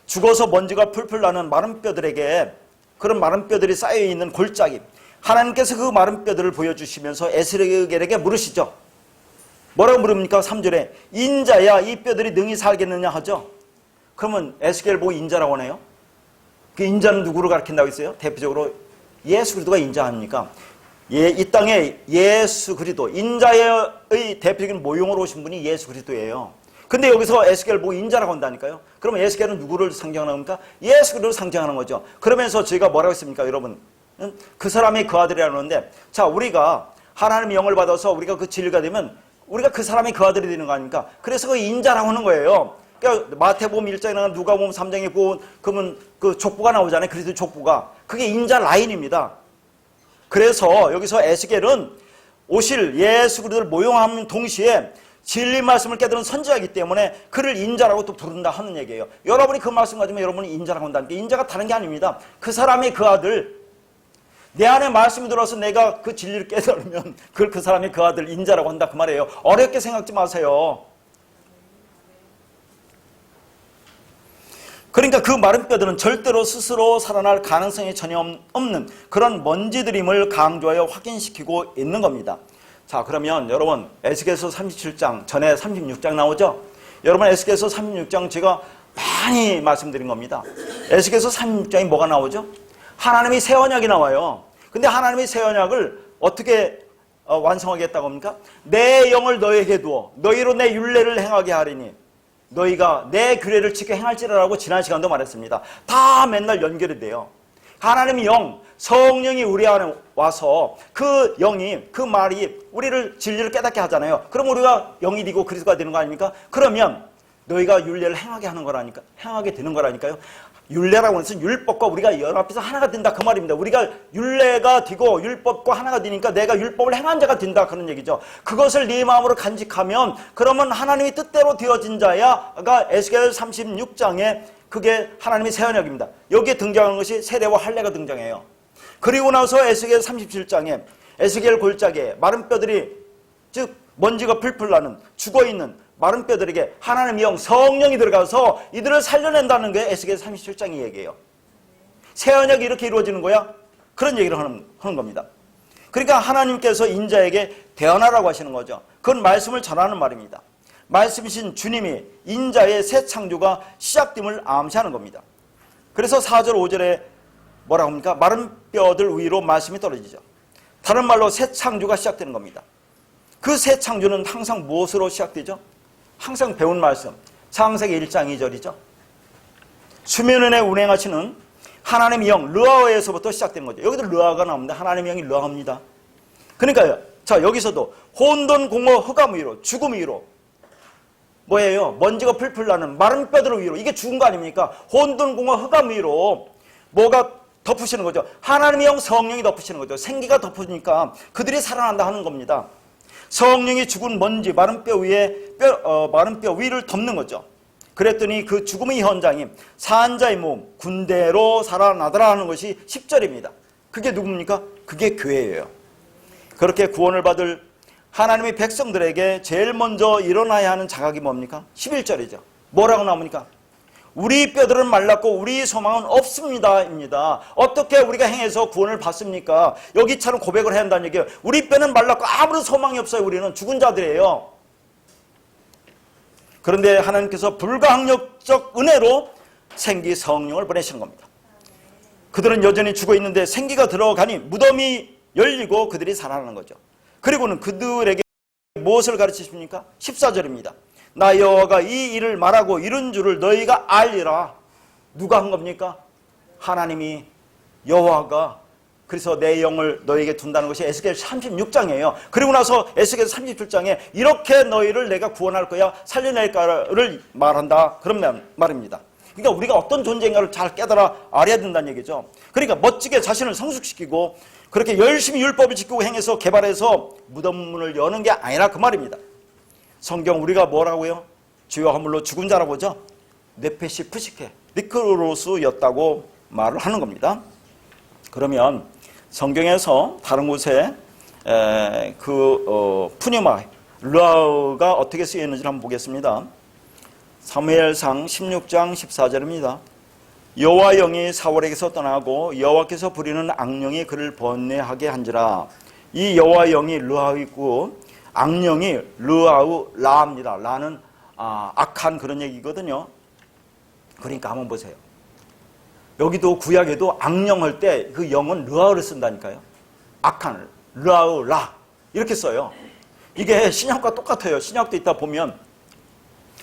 죽어서 먼지가 풀풀 나는 마른 뼈들에게 그런 마른 뼈들이 쌓여있는 골짜기, 하나님께서 그 마른 뼈들을 보여주시면서 에스겔에게 물으시죠. 뭐라고 물습니까? 3절에 인자야 이 뼈들이 능히 살겠느냐 하죠. 그러면 에스겔 보고 인자라고 하네요. 그 인자는 누구를 가리킨다고 했어요? 대표적으로 예수 그리스도가 인자 아닙니까? 이 땅에 예수 그리스도, 인자의 대표적인 모형으로 오신 분이 예수 그리스도예요. 근데 여기서 에스겔 보고 인자라고 한다니까요. 그러면 에스겔은 누구를 상징하는 겁니까? 예수 그리스도를 상징하는 거죠. 그러면서 저희가 뭐라고 했습니까? 여러분, 그 사람이 그 아들이라고 하는데 자, 우리가 하나님의 영을 받아서 우리가 그 진리가 되면 우리가 그 사람이 그 아들이 되는 거 아닙니까? 그래서 그 인자라고 하는 거예요. 그러니까 마태복음 1장이나 누가복음 3장에 보면 그러면 그 족보가 나오잖아요. 그리스도 족보가. 그게 인자 라인입니다. 그래서 여기서 에스겔은 오실 예수 그리스도를 모형하는 동시에 진리 말씀을 깨달은 선지자이기 때문에 그를 인자라고 또 부른다 하는 얘기예요. 여러분이 그 말씀 가지면 여러분이 인자라고 한다는 게 인자가 다른 게 아닙니다. 그 사람이 그 아들, 내 안에 말씀이 들어와서 내가 그 진리를 깨달으면 그걸 그 사람이 그 아들 인자라고 한다 그 말이에요. 어렵게 생각지 마세요. 그러니까 그 마른 뼈들은 절대로 스스로 살아날 가능성이 전혀 없는 그런 먼지들임을 강조하여 확인시키고 있는 겁니다. 자, 그러면 여러분 에스겔서 37장 전에 36장 나오죠? 여러분 에스겔서 36장 제가 많이 말씀드린 겁니다. 에스겔서 36장이 뭐가 나오죠? 하나님이 새 언약이 나와요. 근데 하나님이 새 언약을 어떻게 완성하겠다고 합니까? 내 영을 너에게 두어 너희로 내 율례를 행하게 하리니 너희가 내 규례를 지켜 행할지라라고 지난 시간도 말했습니다. 다 맨날 연결이 돼요. 하나님의 영, 성령이 우리 안에 와서 그 영이, 그 말이 우리를 진리를 깨닫게 하잖아요. 그럼 우리가 영이 되고 그리스도가 되는 거 아닙니까? 그러면 너희가 율례를 행하게 하는 거라니까, 행하게 되는 거라니까요. 율례라고 해서 율법과 우리가 연합해서 하나가 된다 그 말입니다. 우리가 율례가 되고 율법과 하나가 되니까 내가 율법을 행한 자가 된다 그런 얘기죠. 그것을 네 마음으로 간직하면 그러면 하나님의 뜻대로 되어진 자야가 에스겔 36장에 그게 하나님의 새 언약입니다. 여기에 등장하는 것이 세례와 할례가 등장해요. 그리고 나서 에스겔 37장에 에스겔 골짜기에 마른 뼈들이 즉 먼지가 풀풀 나는 죽어있는 마른 뼈들에게 하나님의 영 성령이 들어가서 이들을 살려낸다는 게 에스겔 37장의 얘기예요. 새 언약이 이렇게 이루어지는 거야? 그런 얘기를 하는 겁니다. 그러니까 하나님께서 인자에게 대언하라고 하시는 거죠. 그건 말씀을 전하는 말입니다. 말씀이신 주님이 인자의 새 창조가 시작됨을 암시하는 겁니다. 그래서 4절 5절에 뭐라고 합니까? 마른 뼈들 위로 말씀이 떨어지죠. 다른 말로 새 창조가 시작되는 겁니다. 그 새 창조는 항상 무엇으로 시작되죠? 항상 배운 말씀, 창세기 1장 2절이죠. 수면은에 운행하시는 하나님의 영, 르아에서부터 시작되는 거죠. 여기도 르아가 나옵니다. 하나님의 영이 르아입니다. 그러니까요. 자, 여기서도 혼돈, 공허, 흑암 위로, 죽음 위로 뭐예요? 먼지가 풀풀 나는 마른 뼈들 위로. 이게 죽은 거 아닙니까? 혼돈, 공허, 흑암 위로 뭐가 덮으시는 거죠? 하나님의 영, 성령이 덮으시는 거죠. 생기가 덮으니까 그들이 살아난다 하는 겁니다. 성령이 죽은 먼지, 마른 뼈 위를 덮는 거죠. 그랬더니 그 죽음의 현장이 산자의 몸, 군대로 살아나더라 하는 것이 10절입니다. 그게 누굽니까? 그게 교회예요. 그렇게 구원을 받을 하나님의 백성들에게 제일 먼저 일어나야 하는 자각이 뭡니까? 11절이죠. 뭐라고 나옵니까? 우리 뼈들은 말랐고 우리 소망은 없습니다 입니다. 어떻게 우리가 행해서 구원을 받습니까? 여기처럼 고백을 해야 한다는 얘기예요. 우리 뼈는 말랐고 아무런 소망이 없어요. 우리는 죽은 자들이에요. 그런데 하나님께서 불가항력적 은혜로 생기 성령을 보내시는 겁니다. 그들은 여전히 죽어 있는데 생기가 들어가니 무덤이 열리고 그들이 살아나는 거죠. 그리고는 그들에게 무엇을 가르치십니까? 14절입니다. 나 여호와가 이 일을 말하고 이룬 줄을 너희가 알리라. 누가 한 겁니까? 하나님이 여호와가 그래서 내 영을 너희에게 둔다는 것이 에스겔 36장이에요. 그리고 나서 에스겔 37장에 이렇게 너희를 내가 구원할 거야 살려낼 거를 말한다. 그런 말입니다. 그러니까 우리가 어떤 존재인가를 잘 깨달아 알아야 된다는 얘기죠. 그러니까 멋지게 자신을 성숙시키고 그렇게 열심히 율법을 지키고 행해서 개발해서 무덤문을 여는 게 아니라 그 말입니다. 성경 우리가 뭐라고요? 주여 허물로 죽은 자라고 보죠. 네페시 푸시케 니크로스였다고 말을 하는 겁니다. 그러면 성경에서 다른 곳에 푸뉴마 르아가 어떻게 쓰여있는지 한번 보겠습니다. 사무엘상 16장 14절입니다. 여호와 영이 사울에게서 떠나고 여호와께서 부리는 악령이 그를 번뇌하게 한지라. 이 여호와 영이 르아이고 악령이 르아우 라입니다. 라는 악한 그런 얘기거든요. 그러니까 한번 보세요. 여기도 구약에도 악령 할 때 그 영은 르아우를 쓴다니까요. 악한 르아우 라 이렇게 써요. 이게 신약과 똑같아요. 신약도 있다 보면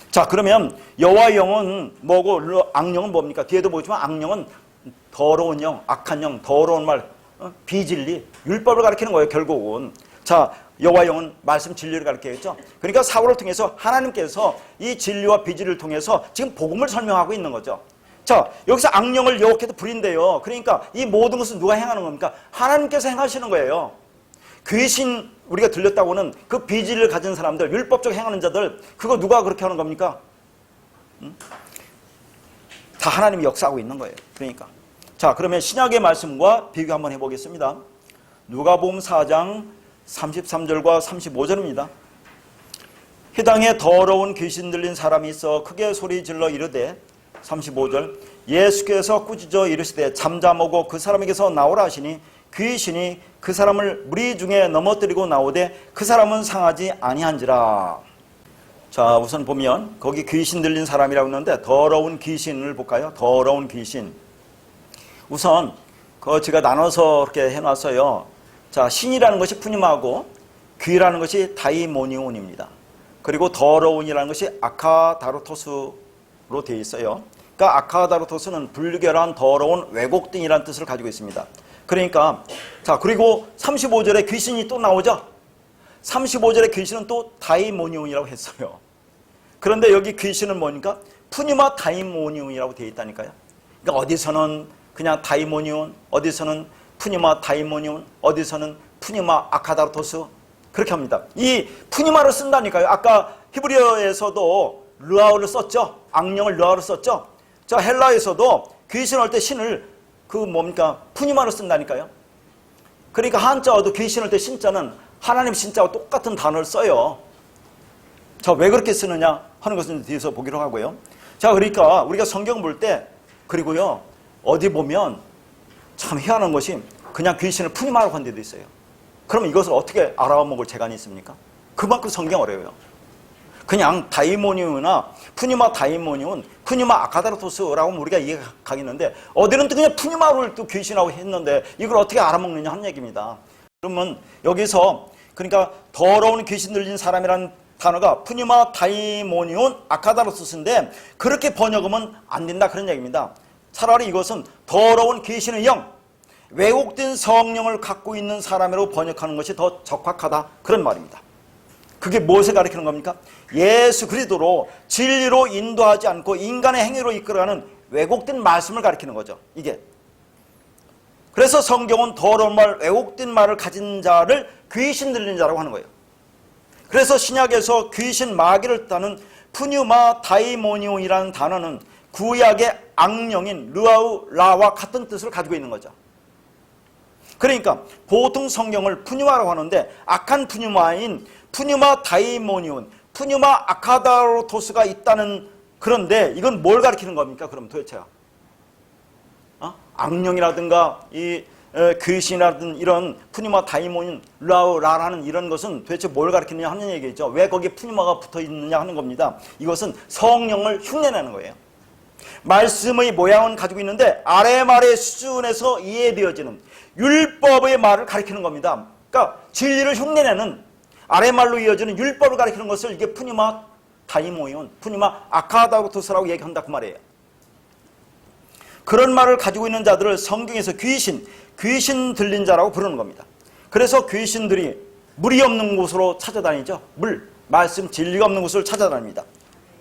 자 그러면 여호와 영은 뭐고 악령은 뭡니까? 뒤에도 보지만 악령은 더러운 영, 악한 영, 더러운 말, 비진리, 율법을 가리키는 거예요. 결국은 자 여호와 영은 말씀 진리를 가르치겠죠. 그러니까 사울을 통해서 하나님께서 이 진리와 비진리를 통해서 지금 복음을 설명하고 있는 거죠. 자 여기서 악령을 여호와께서 부린대요. 그러니까 이 모든 것은 누가 행하는 겁니까? 하나님께서 행하시는 거예요. 귀신 우리가 들렸다고는 그 비진리를 가진 사람들, 율법적 행하는 자들 그거 누가 그렇게 하는 겁니까? 다 하나님이 역사하고 있는 거예요. 그러니까 자 그러면 신약의 말씀과 비교 한번 해보겠습니다. 누가복음 4장 33절과 35절입니다. 회당에 더러운 귀신 들린 사람이 있어 크게 소리 질러 이르되 35절 예수께서 꾸짖어 이르시되 잠잠하고 그 사람에게서 나오라 하시니 귀신이 그 사람을 무리 중에 넘어뜨리고 나오되 그 사람은 상하지 아니한지라. 자, 우선 보면 거기 귀신 들린 사람이라고 했는데 더러운 귀신을 볼까요? 더러운 귀신. 우선 그거 제가 나눠서 이렇게 해놨어요. 자, 신이라는 것이 푸니마고 귀라는 것이 다이모니온입니다. 그리고 더러운이라는 것이 아카다로토스로 되어 있어요. 그러니까 아카다로토스는 불결한, 더러운, 왜곡된이라는 뜻을 가지고 있습니다. 그러니까 자, 그리고 35절에 귀신이 또 나오죠. 35절에 귀신은 또 다이모니온이라고 했어요. 그런데 여기 귀신은 뭐니까 푸니마 다이모니온이라고 되어 있다니까요. 그러니까 어디서는 그냥 다이모니온, 어디서는 푸니마 다이모니온, 어디서는 푸니마 아카다로토스, 그렇게 합니다. 이 푸니마를 쓴다니까요. 아까 히브리어에서도 르아우를 썼죠. 악령을 르아우를 썼죠. 저 헬라에서도 귀신 할 때 신을 그 뭡니까 푸니마를 쓴다니까요. 그러니까 한자어도 귀신 할 때 신자는 하나님 신자와 똑같은 단어를 써요. 자, 왜 그렇게 쓰느냐 하는 것은 뒤에서 보기로 하고요. 자, 그러니까 우리가 성경 볼 때, 그리고요 어디 보면 참 희한한 것이 그냥 귀신을 푸니마라고 한 데도 있어요. 그러면 이것을 어떻게 알아먹을 재간이 있습니까? 그만큼 성경 어려워요. 그냥 다이모니온이나 푸니마 다이모니온, 푸니마 아카다로토스라고 우리가 이해가 가겠는데 어디는 또 그냥 푸니마를 또 귀신하고 했는데 이걸 어떻게 알아먹느냐 하는 얘기입니다. 그러면 여기서 그러니까 더러운 귀신 들린 사람이라는 단어가 푸니마 다이모니온 아카다로토스인데 그렇게 번역하면 안 된다 그런 얘기입니다. 차라리 이것은 더러운 귀신의 영, 왜곡된 성령을 갖고 있는 사람으로 번역하는 것이 더 적확하다 그런 말입니다. 그게 무엇을 가리키는 겁니까? 예수 그리스도로 진리로 인도하지 않고 인간의 행위로 이끌어가는 왜곡된 말씀을 가리키는 거죠. 이게. 그래서 성경은 더러운 말, 왜곡된 말을 가진 자를 귀신 들린 자라고 하는 거예요. 그래서 신약에서 귀신 마귀를 뜻하는 푸뉴마 다이모니온이라는 단어는 구약의 악령인 르아우 라와 같은 뜻을 가지고 있는 거죠. 그러니까 보통 성경을 푸뉴마라고 하는데 악한 푸뉴마인 푸뉴마 다이모니온, 푸뉴마 아카다로토스가 있다는, 그런데 이건 뭘 가리키는 겁니까? 그럼 도대체 악령이라든가 이 귀신이라든 이런 푸뉴마 다이모니온, 라라는 이런 것은 도대체 뭘 가리키느냐 하는 얘기죠. 왜 거기에 푸뉴마가 붙어 있느냐 하는 겁니다. 이것은 성령을 흉내내는 거예요. 말씀의 모양은 가지고 있는데 아래말의 수준에서 이해되어지는 율법의 말을 가리키는 겁니다. 그러니까 진리를 흉내내는 아래말로 이어지는 율법을 가리키는 것을 이게 푸니마 다이모니온, 푸니마 아카다로토스라고 얘기한다 그 말이에요. 그런 말을 가지고 있는 자들을 성경에서 귀신 들린 자라고 부르는 겁니다. 그래서 귀신들이 물이 없는 곳으로 찾아다니죠. 말씀, 진리가 없는 곳을 찾아다닙니다.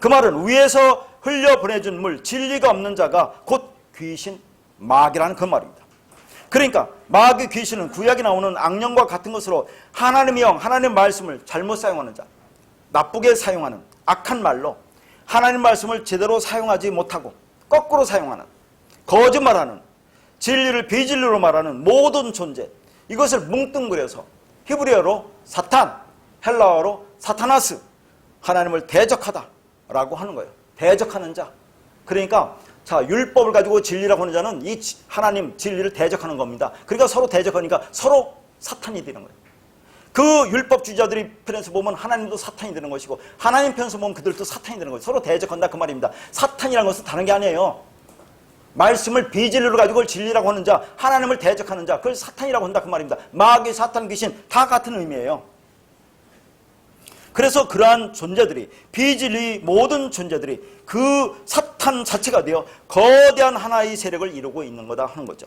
그 말은 위에서 흘려보내준 물, 진리가 없는 자가 곧 귀신, 마귀라는 그 말입니다. 그러니까 마귀 귀신은 구약에 나오는 악령과 같은 것으로 하나님의 영, 하나님의 말씀을 잘못 사용하는 자, 나쁘게 사용하는 악한 말로 하나님 말씀을 제대로 사용하지 못하고 거꾸로 사용하는, 거짓말하는, 진리를 비진리로 말하는 모든 존재, 이것을 뭉뚱그려서 히브리어로 사탄, 헬라어로 사타나스, 하나님을 대적하다라고 하는 거예요. 대적하는 자. 그러니까 자, 율법을 가지고 진리라고 하는 자는 이 하나님 진리를 대적하는 겁니다. 그러니까 서로 대적하니까 서로 사탄이 되는 거예요. 그 율법주의자들이 편에서 보면 하나님도 사탄이 되는 것이고 하나님 편에서 보면 그들도 사탄이 되는 거예요. 서로 대적한다 그 말입니다. 사탄이라는 것은 다른 게 아니에요. 말씀을 비진리로 가지고 그걸 진리라고 하는 자, 하나님을 대적하는 자, 그걸 사탄이라고 한다 그 말입니다. 마귀, 사탄, 귀신 다 같은 의미예요. 그래서 그러한 존재들이, 비진리 모든 존재들이 그 사탄 자체가 되어 거대한 하나의 세력을 이루고 있는 거다 하는 거죠.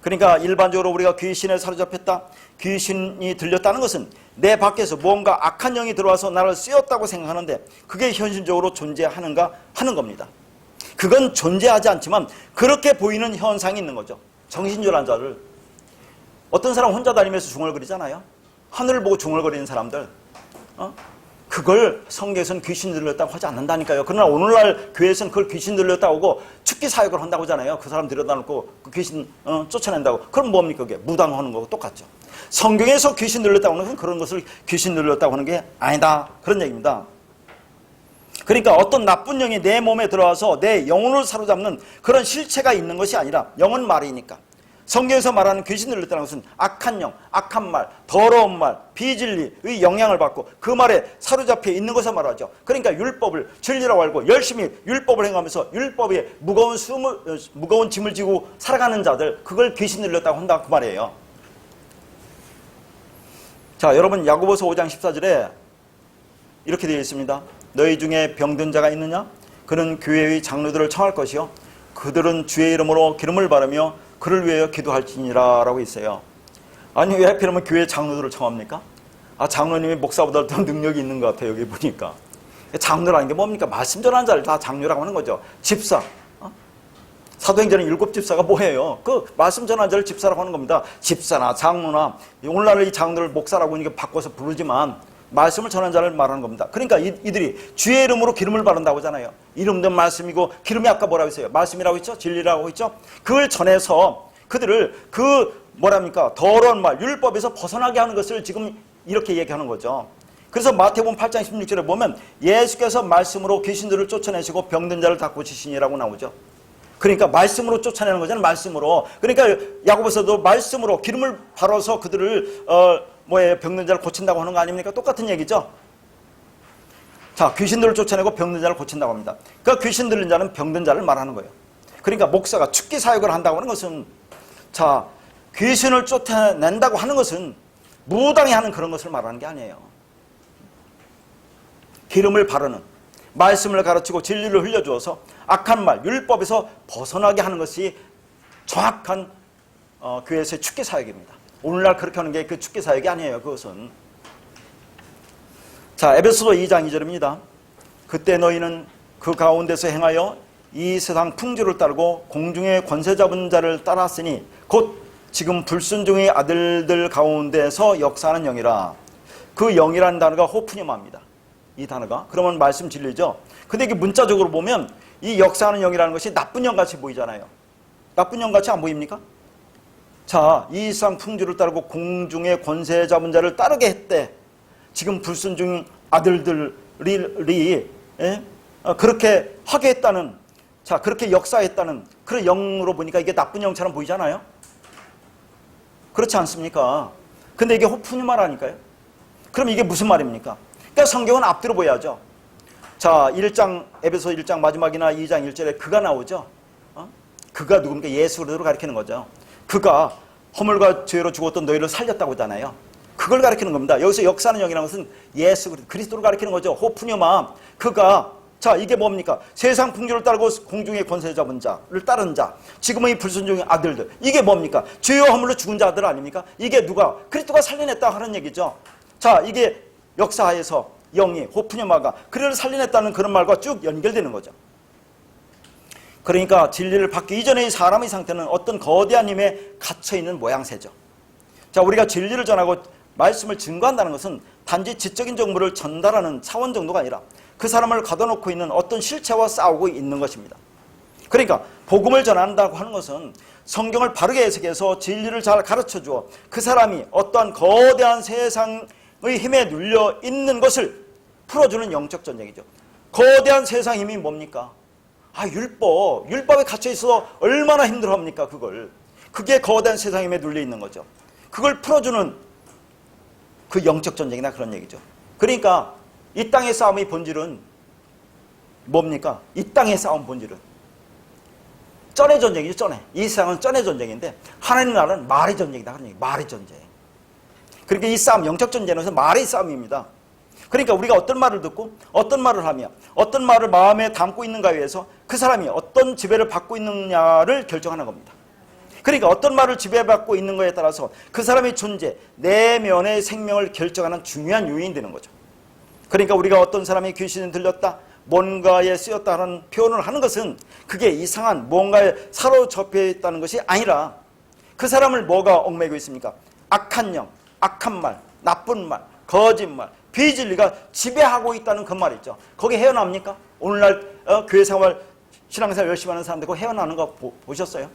그러니까 일반적으로 우리가 귀신에 사로잡혔다, 귀신이 들렸다는 것은 내 밖에서 무언가 악한 영이 들어와서 나를 쓰였다고 생각하는데 그게 현실적으로 존재하는가 하는 겁니다. 그건 존재하지 않지만 그렇게 보이는 현상이 있는 거죠. 정신줄한 자를, 어떤 사람 혼자 다니면서 중얼거리잖아요. 하늘을 보고 중얼거리는 사람들, 그걸 성경에서는 귀신 들렸다고 하지 않는다니까요. 그러나 오늘날 교회에서는 그걸 귀신 들렸다고 하고 축기 사역을 한다고 하잖아요. 그 사람 들여다놓고 그 귀신 쫓아낸다고. 그럼 뭡니까? 그게 무당하는 거고 똑같죠. 성경에서 귀신 들렸다고 하는 건 그런 것을 귀신 들렸다고 하는 게 아니다 그런 얘기입니다. 그러니까 어떤 나쁜 영이 내 몸에 들어와서 내 영혼을 사로잡는 그런 실체가 있는 것이 아니라, 영은 말이니까 성경에서 말하는 귀신 들렸다는 것은 악한 영, 악한 말, 더러운 말, 비진리의 영향을 받고 그 말에 사로잡혀 있는 것을 말하죠. 그러니까 율법을 진리라고 알고 열심히 율법을 행하면서 율법에 무거운 짐을 지고 살아가는 자들, 그걸 귀신 들렸다고 한다 그 말이에요. 자, 여러분 야고보서 5장 14절에 이렇게 되어 있습니다. 너희 중에 병든 자가 있느냐? 그는 교회의 장로들을 청할 것이요 그들은 주의 이름으로 기름을 바르며 그를 위하여 기도할지니라 라고 있어요. 아니 왜 하필이면 교회 장로들을 청합니까? 장로님이 목사보다 더 능력이 있는 것 같아요. 여기 보니까 장로라는 게 뭡니까? 말씀 전하는 자를 다 장로라고 하는 거죠. 집사, 사도행전의 7집사가 뭐예요? 그 말씀 전하는 자를 집사라고 하는 겁니다. 집사나 장로나 오늘날 이 장로를 목사라고 이렇게 바꿔서 부르지만 말씀을 전하는 자를 말하는 겁니다. 그러니까 이들이 주의 이름으로 기름을 바른다고 하잖아요. 이름된 말씀이고 기름이 아까 뭐라고 했어요? 말씀이라고 했죠? 진리라고 했죠? 그걸 전해서 그들을 뭐랍니까? 더러운 말, 율법에서 벗어나게 하는 것을 지금 이렇게 얘기하는 거죠. 그래서 마태복음 8장 16절에 보면 예수께서 말씀으로 귀신들을 쫓아내시고 병든 자를 다 고치시니라고 나오죠. 그러니까 말씀으로 쫓아내는 거잖아요. 말씀으로. 그러니까 야고보서도 말씀으로 기름을 바라서 그들을 병든 자를 고친다고 하는 거 아닙니까? 똑같은 얘기죠. 자, 귀신들을 쫓아내고 병든 자를 고친다고 합니다. 그러니까 귀신 들린 자는 병든 자를 말하는 거예요. 그러니까 목사가 축기 사역을 한다고 하는 것은, 자, 귀신을 쫓아낸다고 하는 것은 무당히 하는 그런 것을 말하는 게 아니에요. 기름을 바르는, 말씀을 가르치고 진리를 흘려주어서 악한 말, 율법에서 벗어나게 하는 것이 정확한 교회에서의 축기 사역입니다. 오늘날 그렇게 하는 게 그 축기 사역이 아니에요. 그것은. 자, 에베소서 2장 2절입니다. 그때 너희는 그 가운데서 행하여 이 세상 풍조를 따르고 공중의 권세 잡은 자를 따랐으니 곧 지금 불순종의 아들들 가운데서 역사하는 영이라. 그 영이라는 단어가 호프니마입니다. 이 단어가. 그러면 말씀 진리죠. 근데 이게 문자적으로 보면 이 역사하는 영이라는 것이 나쁜 영같이 보이잖아요. 나쁜 영같이 안 보입니까? 자, 이 세상 풍조를 따르고 공중의 권세 잡은 자를 따르게 했대. 지금 불순종 아들들이 그렇게 하게 했다는, 자, 그렇게 역사했다는 그런 영으로 보니까 이게 나쁜 영처럼 보이잖아요. 그렇지 않습니까? 근데 이게 호프니마라니까요. 그럼 이게 무슨 말입니까? 그러니까 성경은 앞뒤로 보야죠. 자, 에베소 1장 마지막이나 2장 1절에 그가 나오죠. 그가 누굽니까? 예수 그리스도를 가리키는 거죠. 그가 허물과 죄로 죽었던 너희를 살렸다고 하잖아요. 그걸 가리키는 겁니다. 여기서 역사하는 영이라는 것은 예수 그리스도를 가리키는 거죠. 호프니마. 그가, 자, 이게 뭡니까? 세상 풍조를 따르고 공중의 권세 잡은 자를 따른 자. 지금은 이 불순종의 아들들. 이게 뭡니까? 죄와 허물로 죽은 자들 아닙니까? 이게 누가? 그리스도가 살려냈다 하는 얘기죠. 자, 이게 역사에서 영이, 호프니마가 그를 살려냈다는 그런 말과 쭉 연결되는 거죠. 그러니까 진리를 받기 이전의 사람의 상태는 어떤 거대한 힘에 갇혀있는 모양새죠. 자, 우리가 진리를 전하고 말씀을 증거한다는 것은 단지 지적인 정보를 전달하는 차원 정도가 아니라 그 사람을 가둬놓고 있는 어떤 실체와 싸우고 있는 것입니다. 그러니까 복음을 전한다고 하는 것은 성경을 바르게 해석해서 진리를 잘 가르쳐주어 그 사람이 어떠한 거대한 세상의 힘에 눌려 있는 것을 풀어주는 영적 전쟁이죠. 거대한 세상 힘이 뭡니까? 율법에 갇혀있어 얼마나 힘들어합니까? 그게 거대한 세상 힘에 눌려 있는 거죠. 그걸 풀어주는 그 영적 전쟁이나 그런 얘기죠. 그러니까 이 땅의 싸움의 본질은 뭡니까? 이 땅의 싸움 본질은 쩐의 전쟁이죠. 쩐의. 이 세상은 쩐의 전쟁인데 하나님 나라는 말의 전쟁이다. 그런 얘기. 말의 전쟁. 그러니까 이 싸움, 영적 전쟁은 말의 싸움입니다. 그러니까 우리가 어떤 말을 듣고 어떤 말을 하며 어떤 말을 마음에 담고 있는가에 의해서 그 사람이 어떤 지배를 받고 있느냐를 결정하는 겁니다. 그러니까 어떤 말을 지배받고 있는 거에 따라서 그 사람의 존재, 내면의 생명을 결정하는 중요한 요인이 되는 거죠. 그러니까 우리가 어떤 사람이 귀신이 들렸다, 뭔가에 쓰였다 하는 표현을 하는 것은 그게 이상한 뭔가에 사로잡혀 있다는 것이 아니라 그 사람을 뭐가 얽매고 있습니까? 악한 영, 악한 말, 나쁜 말, 거짓말, 비진리가 지배하고 있다는 그 말이죠. 거기 헤어납니까? 오늘날 교회 생활, 신앙생활 열심히 하는 사람들 그거 헤어나는 거 보셨어요?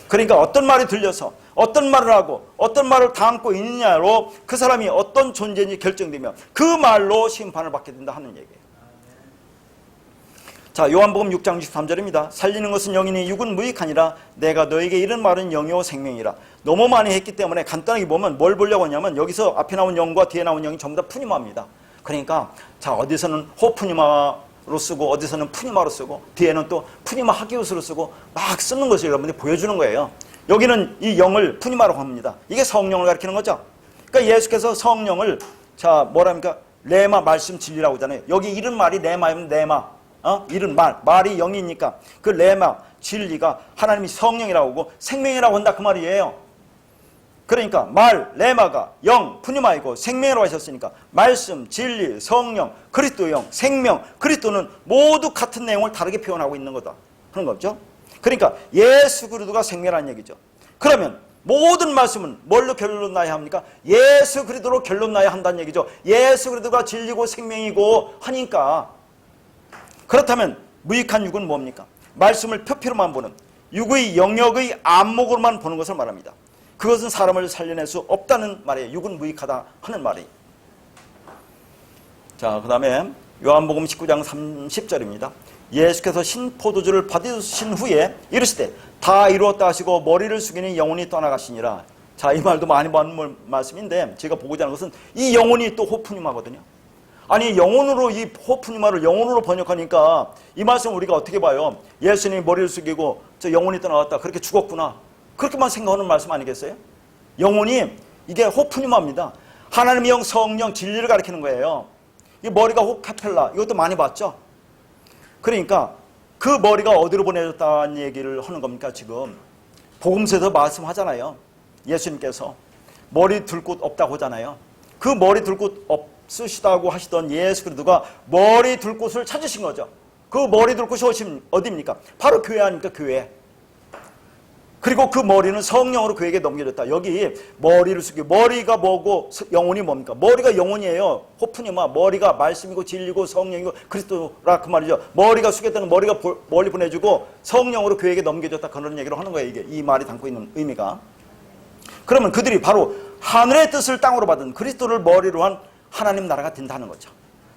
그러니까 어떤 말이 들려서 어떤 말을 하고 어떤 말을 담고 있느냐로 그 사람이 어떤 존재인지 결정되며 그 말로 심판을 받게 된다 하는 얘기예요. 자, 요한복음 6장 63절입니다. 살리는 것은 영이니 육은 무익하니라. 내가 너에게 이른 말은 영이요 생명이라. 너무 많이 했기 때문에 간단하게 보면 뭘 보려고 하냐면 여기서 앞에 나온 영과 뒤에 나온 영이 전부 다 푸니마입니다. 그러니까 자, 어디서는 호푸니마로 쓰고 어디서는 푸니마로 쓰고 뒤에는 또 푸니마 하기우스로 쓰고 막 쓰는 것을 여러분들이 보여주는 거예요. 여기는 이 영을 푸니마라고 합니다. 이게 성령을 가리키는 거죠. 그러니까 예수께서 성령을 자, 뭐랍니까? 레마, 말씀, 진리라고 하잖아요. 여기 이른 말이 레마이면 레마. 이른 말이 영이니까 그 레마, 진리가 하나님이 성령이라고 하고 생명이라고 한다 그 말이에요. 그러니까 말, 레마가 영, 푸니마이고 생명이라고 하셨으니까 말씀, 진리, 성령, 그리스도의 영, 생명, 그리스도는 모두 같은 내용을 다르게 표현하고 있는 거다. 그런 거죠. 그러니까 예수 그리스도가 생명이라는 얘기죠. 그러면 모든 말씀은 뭘로 결론 나야 합니까? 예수 그리스도로 결론 나야 한다는 얘기죠. 예수 그리스도가 진리고 생명이고 하니까 그렇다면 무익한 육은 뭡니까? 말씀을 표피로만 보는 육의 영역의 안목으로만 보는 것을 말합니다. 그것은 사람을 살려낼 수 없다는 말이에요. 육은 무익하다 하는 말이. 자, 그 다음에 요한복음 19장 30절입니다. 예수께서 신포도주를 받으신 후에 이르시되 다 이루었다 하시고 머리를 숙이니 영혼이 떠나가시니라. 자, 이 말도 많이 받는 말씀인데 제가 보고자 하는 것은 이 영혼이 또 호프니마거든요. 아니 영혼으로 이 호프니마를 영혼으로 번역하니까 이 말씀 우리가 어떻게 봐요? 예수님이 머리를 숙이고 저 영혼이 떠나갔다 그렇게 죽었구나 그렇게만 생각하는 말씀 아니겠어요? 영혼이 이게 호프니마입니다. 하나님의 영, 성령, 진리를 가리키는 거예요. 이 머리가 호카펠라 이것도 많이 봤죠? 그러니까 그 머리가 어디로 보내졌다는 얘기를 하는 겁니까 지금? 복음서에서 말씀하잖아요. 예수님께서 머리 둘 곳 없다고 하잖아요. 그 머리 둘 곳 없으시다고 하시던 예수 그리스도가 머리 둘 곳을 찾으신 거죠. 그 머리 둘 곳이 어디입니까? 바로 교회 아닙니까? 교회. 그리고 그 머리는 성령으로 그에게 넘겨졌다. 여기 머리를 숙이고 머리가 뭐고 영혼이 뭡니까? 머리가 영혼이에요. 호프니마 머리가 말씀이고 진리고 성령이고 그리스도라 그 말이죠. 머리가 숙였다는 머리가 멀리 보내주고 성령으로 그에게 넘겨졌다 그런 얘기를 하는 거예요. 이게 이 말이 담고 있는 의미가. 그러면 그들이 바로 하늘의 뜻을 땅으로 받은 그리스도를 머리로 한 하나님 나라가 된다는 거죠.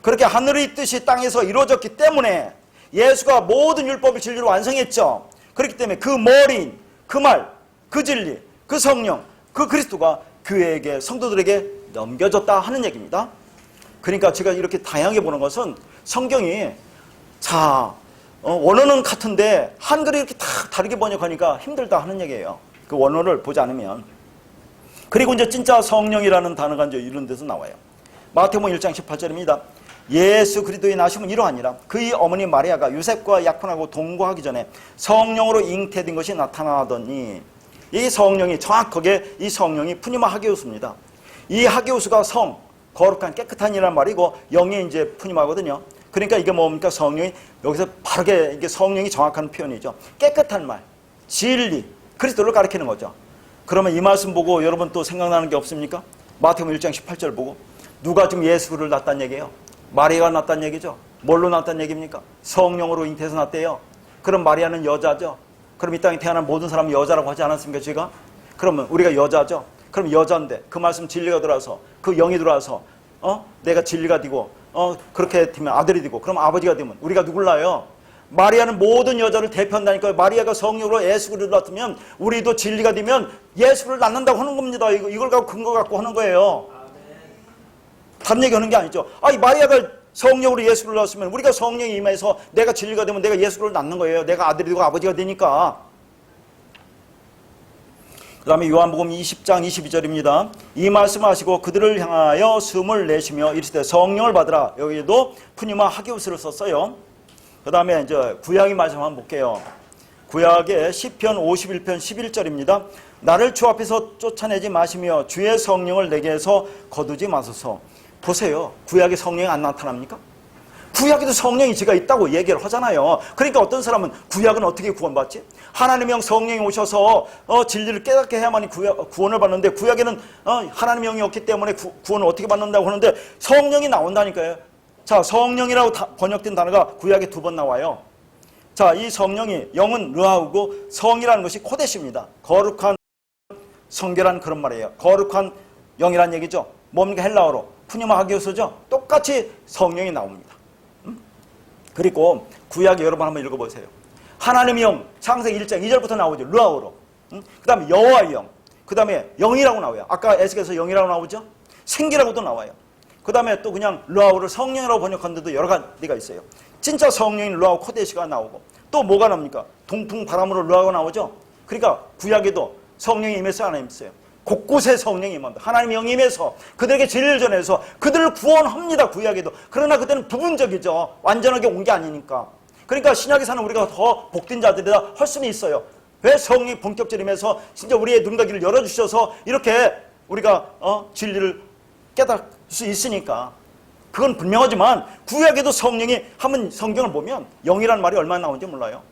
그렇게 하늘의 뜻이 땅에서 이루어졌기 때문에 예수가 모든 율법을 진리로 완성했죠. 그렇기 때문에 그 머리인 그 말, 그 진리, 그 성령, 그 그리스도가 교회에게 성도들에게 넘겨졌다 하는 얘기입니다. 그러니까 제가 이렇게 다양하게 보는 것은 성경이 자 원어는 같은데 한글이 이렇게 다 다르게 번역하니까 힘들다 하는 얘기예요. 그 원어를 보지 않으면. 그리고 이제 진짜 성령이라는 단어가 이제 이런 데서 나와요. 마태복음 1장 18절입니다. 예수 그리스도의 나심은 이러하니라. 그의 어머니 마리아가 요셉과 약혼하고 동거하기 전에 성령으로 잉태된 것이 나타나더니 이 성령이 정확하게 이 성령이 푸니마 하기우스입니다. 이 하기우스가 성, 거룩한 깨끗한 이란 말이고 영이 이제 푸니마거든요. 그러니까 이게 뭡니까? 성령이 여기서 바르게 이게 성령이 정확한 표현이죠. 깨끗한 말, 진리, 그리스도를 가리키는 거죠. 그러면 이 말씀 보고 여러분 또 생각나는 게 없습니까? 마태복음 1장 18절 보고 누가 지금 예수를 낳았다는 얘기예요? 마리아가 낳았다는 얘기죠. 뭘로 낳았다는 얘기입니까? 성령으로 잉태해서 낳았대요. 그럼 마리아는 여자죠. 그럼 이 땅에 태어난 모든 사람은 여자라고 하지 않았습니까? 제가? 그러면 우리가 여자죠. 그럼 여자인데 그 말씀 진리가 들어와서 그 영이 들어와서 내가 진리가 되고 그렇게 되면 아들이 되고 그럼 아버지가 되면 우리가 누굴 낳아요? 마리아는 모든 여자를 대표한다니까요. 마리아가 성령으로 예수를 낳았으면 우리도 진리가 되면 예수를 낳는다고 하는 겁니다. 이걸 갖고 근거 갖고 하는 거예요. 다른 얘기 하는 게 아니죠. 이 마리아가 성령으로 예수를 낳았으면 우리가 성령이 임해서 내가 진리가 되면 내가 예수를 낳는 거예요. 내가 아들이 되고 아버지가 되니까. 그 다음에 요한복음 20장 22절입니다. 이 말씀하시고 그들을 향하여 숨을 내쉬며 이르시되 성령을 받으라. 여기에도 푸니마 하기우스를 썼어요. 그 다음에 이제 구약의 말씀 한번 볼게요. 구약의 시편 51편 11절입니다. 나를 주 앞에서 쫓아내지 마시며 주의 성령을 내게서 거두지 마소서. 보세요. 구약에 성령이 안 나타납니까? 구약에도 성령이 제가 있다고 얘기를 하잖아요. 그러니까 어떤 사람은 구약은 어떻게 구원받지? 하나님의 영 성령이 오셔서 진리를 깨닫게 해야만이 구원을 받는데 구약에는 하나님의 영이 없기 때문에 구원을 어떻게 받는다고 하는데 성령이 나온다니까요. 자, 성령이라고 번역된 단어가 구약에 2번 나와요. 자, 이 성령이 영은 르하우고 성이라는 것이 코데시입니다. 거룩한 성결한 그런 말이에요. 거룩한 영이란 얘기죠. 뭡니까? 헬라어로 푸니마 하기우스죠. 똑같이 성령이 나옵니다. 그리고 구약에 여러분 한번 읽어보세요. 하나님의 영, 창세기 1장 2절부터 나오죠. 루아우로. 그 다음에 여호와의 영, 그 다음에 영이라고 나와요. 아까 에스겔에서 영이라고 나오죠. 생기라고도 나와요. 그 다음에 또 그냥 루아우를 성령이라고 번역한 데도 여러 가지가 있어요. 진짜 성령인 루아우 코데시가 나오고, 또 뭐가 나옵니까? 동풍 바람으로 루아우가 나오죠. 그러니까 구약에도 성령이 임해서 하나님 있어요. 곳곳에 성령이 임한다. 하나님의 영이 임해서 그들에게 진리를 전해서 그들을 구원합니다. 구약에도. 그러나 그때는 부분적이죠. 완전하게 온 게 아니니까. 그러니까 신약에 사는 우리가 더 복된 자들이다 할 수는 있어요. 왜 성령이 본격적으로 임해서 진짜 우리의 눈과 귀를 열어주셔서 이렇게 우리가 진리를 깨달을 수 있으니까. 그건 분명하지만 구약에도 성령이 한번 성경을 보면 영이라는 말이 얼마나 나오는지 몰라요.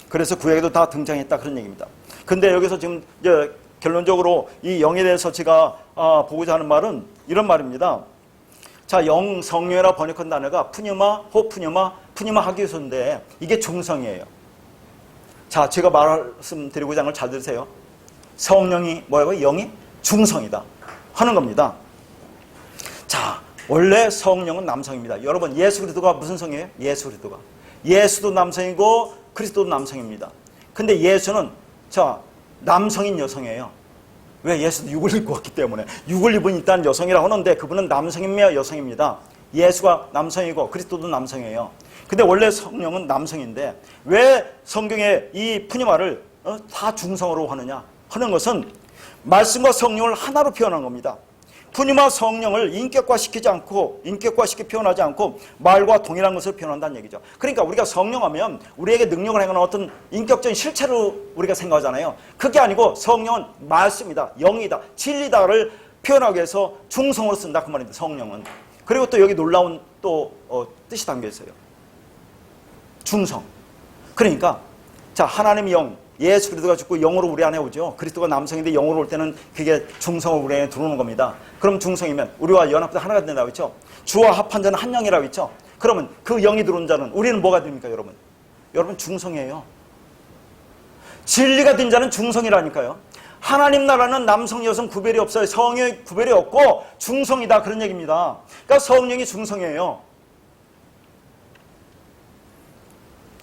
그래서 구약에도 다 등장했다 그런 얘기입니다. 근데 여기서 지금 이제 결론적으로 이 영에 대해서 제가 보고자 하는 말은 이런 말입니다. 자, 영, 성령이라 번역한 단어가 푸뉴마, 호푸뉴마, 푸뉴마 하기소인데 이게 중성이에요. 자, 제가 말씀드리고자 하는 걸 잘 들으세요. 성령이 뭐라고요? 영이 중성이다 하는 겁니다. 자, 원래 성령은 남성입니다. 여러분, 예수 그리스도가 무슨 성이에요? 예수 그리스도가. 예수도 남성이고 그리스도도 남성입니다. 근데 예수는 자, 남성인 여성이에요. 왜? 예수도 육을 입고 왔기 때문에. 육을 입은 일단 여성이라고 하는데 그분은 남성이며 여성입니다. 예수가 남성이고 그리스도도 남성이에요. 근데 원래 성령은 남성인데 왜 성경에 이 푸니마를 다 중성으로 하느냐 하는 것은 말씀과 성령을 하나로 표현한 겁니다. 푸니마 성령을 인격화시키지 않고 인격화시키 표현하지 않고 말과 동일한 것을 표현한다는 얘기죠. 그러니까 우리가 성령하면 우리에게 능력을 행하는 어떤 인격적인 실체로 우리가 생각하잖아요. 그게 아니고 성령은 말씀이다, 영이다, 진리다를 표현하기 위해서 중성으로 쓴다 그 말입니다. 성령은. 그리고 또 여기 놀라운 또 뜻이 담겨 있어요. 중성. 그러니까 자, 하나님의 영, 예수 그리스도가 죽고 영으로 우리 안에 오죠. 그리스도가 남성인데 영으로 올 때는 그게 중성으로 우리 안에 들어오는 겁니다. 그럼 중성이면 우리와 연합돼서 하나가 된다고 했죠. 주와 합한 자는 한 영이라고 했죠. 그러면 그 영이 들어온 자는 우리는 뭐가 됩니까, 여러분? 여러분 중성이에요. 진리가 된 자는 중성이라니까요. 하나님 나라는 남성, 여성 구별이 없어요. 성의 구별이 없고 중성이다 그런 얘기입니다. 그러니까 성령이 중성이에요.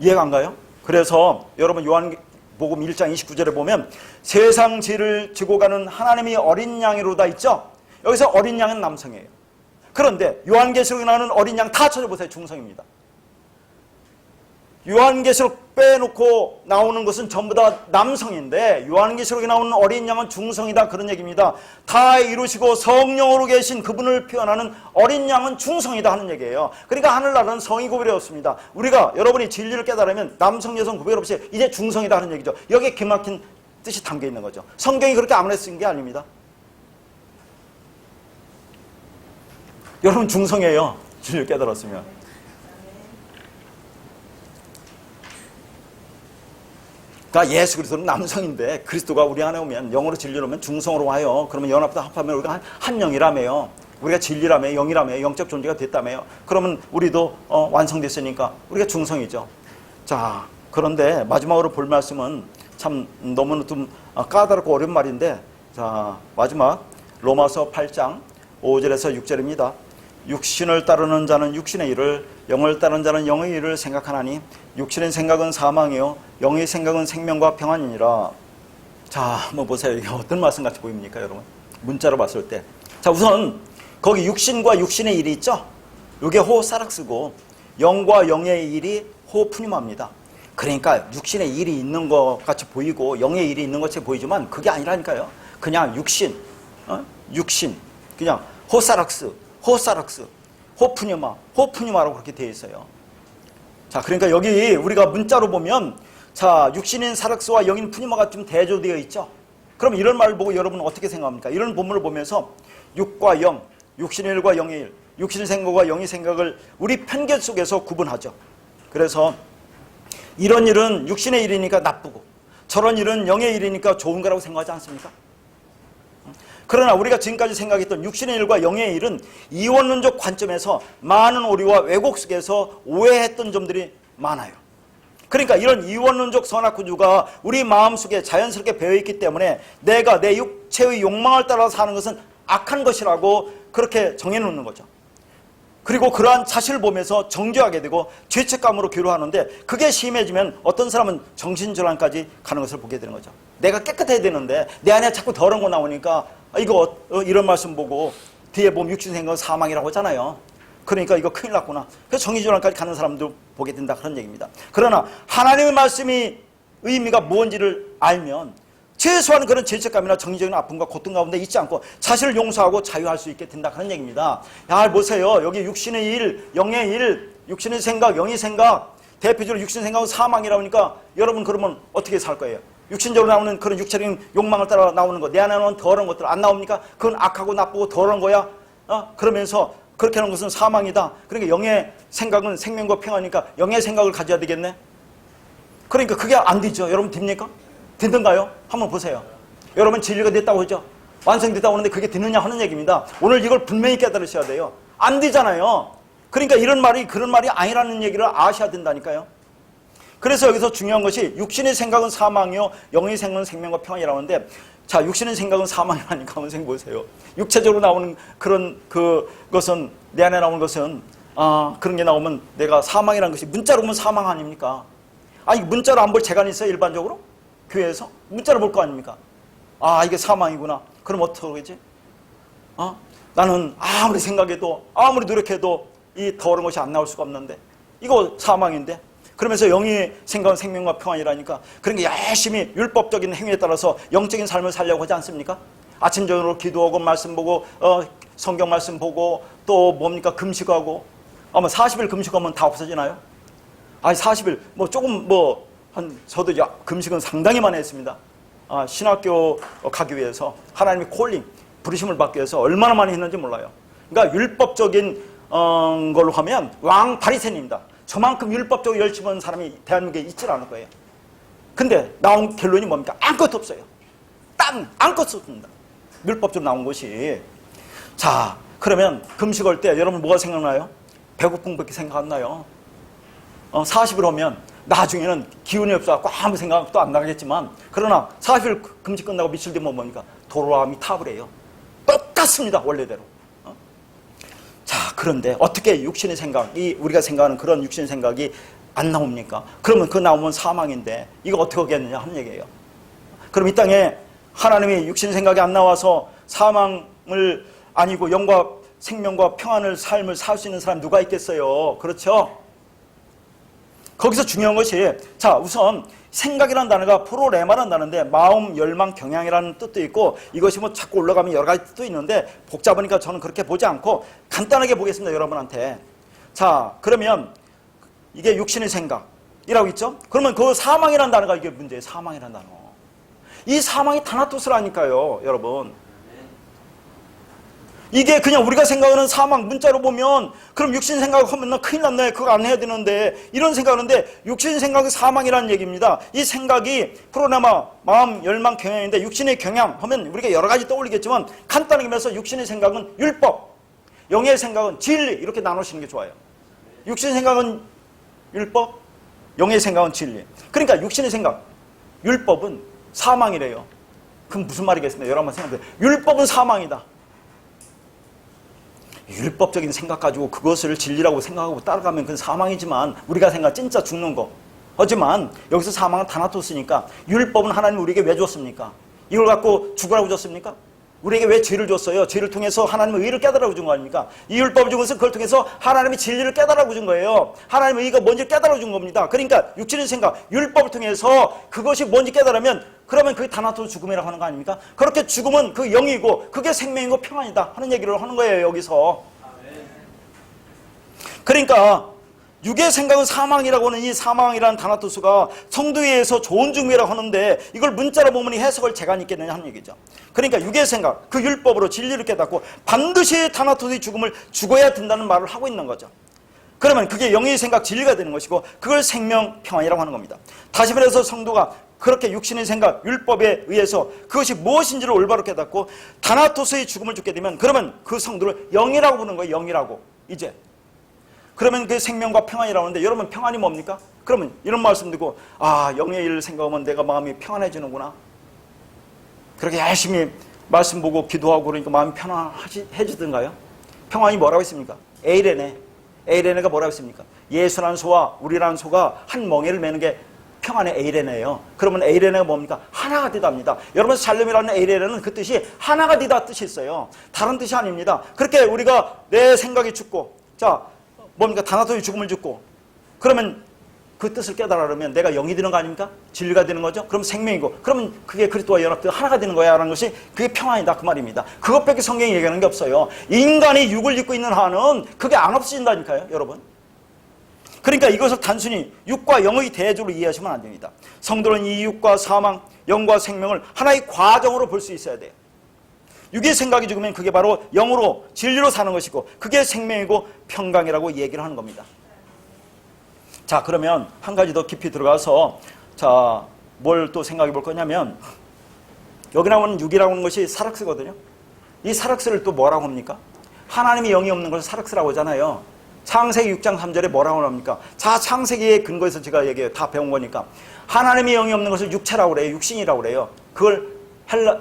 이해가 안 가요? 그래서 여러분 요한복음 1장 29절에 보면 세상 죄를 지고 가는 하나님이 어린 양이로다 있죠? 여기서 어린 양은 남성이에요. 그런데 요한계시록에 나오는 어린 양 다 찾아보세요. 중성입니다. 요한계시록 빼놓고 나오는 것은 전부 다 남성인데 요한계시록에 나오는 어린 양은 중성이다 그런 얘기입니다. 다 이루시고 성령으로 계신 그분을 표현하는 어린 양은 중성이다 하는 얘기예요. 그러니까 하늘나라는 성이 구별이 없습니다. 우리가 여러분이 진리를 깨달으면 남성 여성 구별 없이 이제 중성이다 하는 얘기죠. 여기에 기막힌 뜻이 담겨 있는 거죠. 성경이 그렇게 아무나 쓴 게 아닙니다. 여러분 중성이에요. 진리를 깨달았으면. 그러니까 예수 그리스도는 남성인데 그리스도가 우리 안에 오면 영으로 진리로 오면 중성으로 와요. 그러면 연합도 합하면 우리가 한 영이라며요. 우리가 진리라며 영이라며 영적 존재가 됐다며요. 그러면 우리도 완성됐으니까 우리가 중성이죠. 자, 그런데 마지막으로 볼 말씀은 참 너무나 좀 까다롭고 어려운 말인데 자, 마지막 로마서 8장 5절에서 6절입니다. 육신을 따르는 자는 육신의 일을, 영을 따르는 자는 영의 일을 생각하나니 육신의 생각은 사망이요 영의 생각은 생명과 평안이니라. 자, 한번 보세요. 이게 어떤 말씀 같이 보입니까, 여러분? 문자로 봤을 때. 자, 우선 거기 육신과 육신의 일이 있죠? 이게 호사락스고 영과 영의 일이 호푸니마입니다. 그러니까 육신의 일이 있는 것 같이 보이고 영의 일이 있는 것 같이 보이지만 그게 아니라니까요. 그냥 육신, 육신, 그냥 호사락스, 호푸니마라고 그렇게 되어 있어요. 자, 그러니까 여기 우리가 문자로 보면 자, 육신인 사락스와 영인 푸니마가 좀 대조되어 있죠. 그럼 이런 말을 보고 여러분은 어떻게 생각합니까? 이런 본문을 보면서 육과 영, 육신의 일과 영의 일, 육신의 생각과 영의 생각을 우리 편견 속에서 구분하죠. 그래서 이런 일은 육신의 일이니까 나쁘고 저런 일은 영의 일이니까 좋은 거라고 생각하지 않습니까? 그러나 우리가 지금까지 생각했던 육신의 일과 영의 일은 이원론적 관점에서 많은 오류와 왜곡 속에서 오해했던 점들이 많아요. 그러니까 이런 이원론적 선악구조가 우리 마음속에 자연스럽게 배어있기 때문에 내가 내 육체의 욕망을 따라 사는 것은 악한 것이라고 그렇게 정해놓는 거죠. 그리고 그러한 자신을 보면서 정죄하게 되고 죄책감으로 괴로워하는데, 그게 심해지면 어떤 사람은 정신질환까지 가는 것을 보게 되는 거죠. 내가 깨끗해야 되는데 내 안에 자꾸 더러운 거 나오니까 이거 이런 말씀 보고 뒤에 보면 육신생각은 사망이라고 하잖아요. 그러니까 이거 큰일 났구나. 그래서 정신질환까지 가는 사람도 보게 된다, 그런 얘기입니다. 그러나 하나님의 말씀이 의미가 뭔지를 알면 최소한 그런 죄책감이나 정신적인 아픔과 고통 가운데 있지 않고 자신을 용서하고 자유할 수 있게 된다, 그런 얘기입니다. 야, 보세요. 여기 육신의 일, 영의 일, 육신의 생각, 영의 생각, 대표적으로 육신의 생각은 사망이라고 하니까 여러분 그러면 어떻게 살 거예요? 육신적으로 나오는 그런 육체적인 욕망을 따라 나오는 거, 내 안에 나오는 더러운 것들 안 나옵니까? 그건 악하고 나쁘고 더러운 거야. 그러면서 그렇게 하는 것은 사망이다. 그러니까 영의 생각은 생명과 평화니까 영의 생각을 가져야 되겠네. 그러니까 그게 안 되죠. 여러분 됩니까? 된던가요? 한번 보세요. 여러분 진리가 됐다고 하죠. 완성됐다고 하는데 그게 되느냐 하는 얘기입니다. 오늘 이걸 분명히 깨달으셔야 돼요. 안 되잖아요. 그러니까 이런 말이 그런 말이 아니라는 얘기를 아셔야 된다니까요. 그래서 여기서 중요한 것이 육신의 생각은 사망이요 영의 생각은 생명과 평안이라고 하는데, 자, 육신의 생각은 사망이라니까 선생님 보세요. 육체적으로 나오는 그런 그것은, 내 안에 나오는 것은 그런 게 나오면 내가 사망이라는 것이 문자로 보면 사망 아닙니까? 아니 문자로 안 볼 재간이 있어요? 일반적으로? 교회에서? 문자로 볼 거 아닙니까? 이게 사망이구나. 그럼 어떡하겠지? 나는 아무리 생각해도 아무리 노력해도 이 더러운 것이 안 나올 수가 없는데 이거 사망인데, 그러면서 영의 생각은 생명과 평안이라니까 그런 게 열심히 율법적인 행위에 따라서 영적인 삶을 살려고 하지 않습니까? 아침 저녁으로 기도하고 말씀 보고 성경 말씀 보고 또 뭡니까? 금식하고. 아마 40일 금식하면 다 없어지나요? 40일 조금 저도 금식은 상당히 많이 했습니다. 신학교 가기 위해서 하나님의 콜링, 부르심을 받기 위해서 얼마나 많이 했는지 몰라요. 그러니까 율법적인 걸로 하면 왕 바리새인입니다. 저만큼 율법적으로 열심히 하는 사람이 대한민국에 있질 않을 거예요. 근데 나온 결론이 뭡니까? 아무것도 없어요. 아무것도 없습니다. 율법적으로 나온 것이. 자, 그러면 금식할 때 여러분 뭐가 생각나요? 배고픔밖에 생각 안 나요. 40일 오면 나중에는 기운이 없어서 아무 생각도 안 나겠지만, 그러나 40일 금식 끝나고 며칠 되면 뭡니까? 도로함이 탑을 해요. 똑같습니다, 원래대로. 자, 그런데 어떻게 육신의 생각이, 우리가 생각하는 그런 육신의 생각이 안 나옵니까? 그러면 그 나오면 사망인데 이거 어떻게 하겠느냐 하는 얘기예요. 그럼 이 땅에 하나님이 육신의 생각이 안 나와서 사망을 아니고 영과 생명과 평안을 삶을 살 수 있는 사람 누가 있겠어요? 그렇죠? 거기서 중요한 것이, 자, 우선 생각이라는 단어가 프로레마라는 단어인데 마음, 열망, 경향이라는 뜻도 있고, 이것이 자꾸 올라가면 여러 가지 뜻도 있는데 복잡하니까 저는 그렇게 보지 않고 간단하게 보겠습니다, 여러분한테. 자, 그러면 이게 육신의 생각이라고 있죠? 그러면 그 사망이라는 단어가 이게 문제예요. 사망이라는 단어. 이 사망이 타나토스라니까요, 여러분. 이게 그냥 우리가 생각하는 사망, 문자로 보면 그럼 육신 생각하면 큰일 났네, 그거 안 해야 되는데, 이런 생각하는데 육신 생각이 사망이라는 얘기입니다. 이 생각이 프로나마 마음, 열망, 경향인데 육신의 경향 하면 우리가 여러 가지 떠올리겠지만 간단하게 말해서 육신의 생각은 율법, 영의 생각은 진리, 이렇게 나누시는 게 좋아요. 육신의 생각은 율법, 영의 생각은 진리. 그러니까 육신의 생각, 율법은 사망이래요. 그럼 무슨 말이겠습니까? 여러분 생각해요. 율법은 사망이다. 율법적인 생각 가지고 그것을 진리라고 생각하고 따라가면 그건 사망이지만, 우리가 생각 진짜 죽는 거. 하지만 여기서 사망은 타나토스니까, 율법은 하나님 우리에게 왜 줬습니까? 이걸 갖고 죽으라고 줬습니까? 우리에게 왜 죄를 줬어요? 죄를 통해서 하나님의 의를 깨달으라고 준 거 아닙니까? 이 율법을 준 것은 그걸 통해서 하나님의 진리를 깨달으라고 준 거예요. 하나님의 의가 뭔지 깨달아 준 겁니다. 그러니까 육신의 생각, 율법을 통해서 그것이 뭔지 깨달으면, 그러면 그게 타나토스 죽음이라고 하는 거 아닙니까? 그렇게 죽음은 그 영이고 그게 생명이고 평안이다 하는 얘기를 하는 거예요, 여기서. 그러니까 육의 생각은 사망이라고 하는 이 사망이라는 타나토스가 성도에 의해서 좋은 죽음이라고 하는데, 이걸 문자로 보면 이 해석을 재간이 있겠느냐 하는 얘기죠. 그러니까 육의 생각, 그 율법으로 진리를 깨닫고 반드시 타나토스의 죽음을 죽어야 된다는 말을 하고 있는 거죠. 그러면 그게 영의 생각, 진리가 되는 것이고 그걸 생명, 평안이라고 하는 겁니다. 다시 말해서 성도가 그렇게 육신의 생각, 율법에 의해서 그것이 무엇인지를 올바로 깨닫고 타나토스의 죽음을 죽게 되면, 그러면 그 성도를 영이라고 부르는 거예요. 영이라고. 이제 그러면 그 생명과 평안이라고 하는데, 여러분 평안이 뭡니까? 그러면 이런 말씀 듣고, 영의 일을 생각하면 내가 마음이 평안해지는구나. 그렇게 열심히 말씀 보고 기도하고 그러니까 마음이 편안해지던가요? 평안이 뭐라고 했습니까? 에이레네. 에이레네가 뭐라고 했습니까? 예수라는 소와 우리라는 소가 한 멍에를 매는 게 평안의 에이레네예요. 그러면 에이레네가 뭡니까? 하나가 되답니다. 여러분 샬롬이라는 에이레네는 그 뜻이 하나가 되다 뜻이 있어요. 다른 뜻이 아닙니다. 그렇게 우리가 내 생각이 죽고 자 뭡니까? 다나토의 죽음을 죽고 그러면 그 뜻을 깨달으면 내가 영이 되는 거 아닙니까? 진리가 되는 거죠? 그럼 생명이고 그러면 그게 그리스도와 연합되어 하나가 되는 거야 라는 것이 그게 평안이다 그 말입니다. 그것밖에 성경이 얘기하는 게 없어요. 인간이 육을 입고 있는 한은 그게 안 없어진다니까요 여러분. 그러니까 이것을 단순히 육과 영의 대조로 이해하시면 안 됩니다. 성도는 이 육과 사망, 영과 생명을 하나의 과정으로 볼 수 있어야 돼요. 육의 생각이 죽으면 그게 바로 영으로 진리로 사는 것이고 그게 생명이고 평강이라고 얘기를 하는 겁니다. 자 그러면 한 가지 더 깊이 들어가서 자 뭘 또 생각해 볼 거냐면 여기 나오는 육이라고 하는 것이 사락스거든요. 이 사락스를 또 뭐라고 합니까? 하나님이 영이 없는 것을 사락스라고 하잖아요. 창세기 6장 3절에 뭐라고 합니까? 자 창세기의 근거에서 제가 얘기해요. 다 배운 거니까. 하나님이 영이 없는 것을 육체라고 그래요. 육신이라고 그래요. 그걸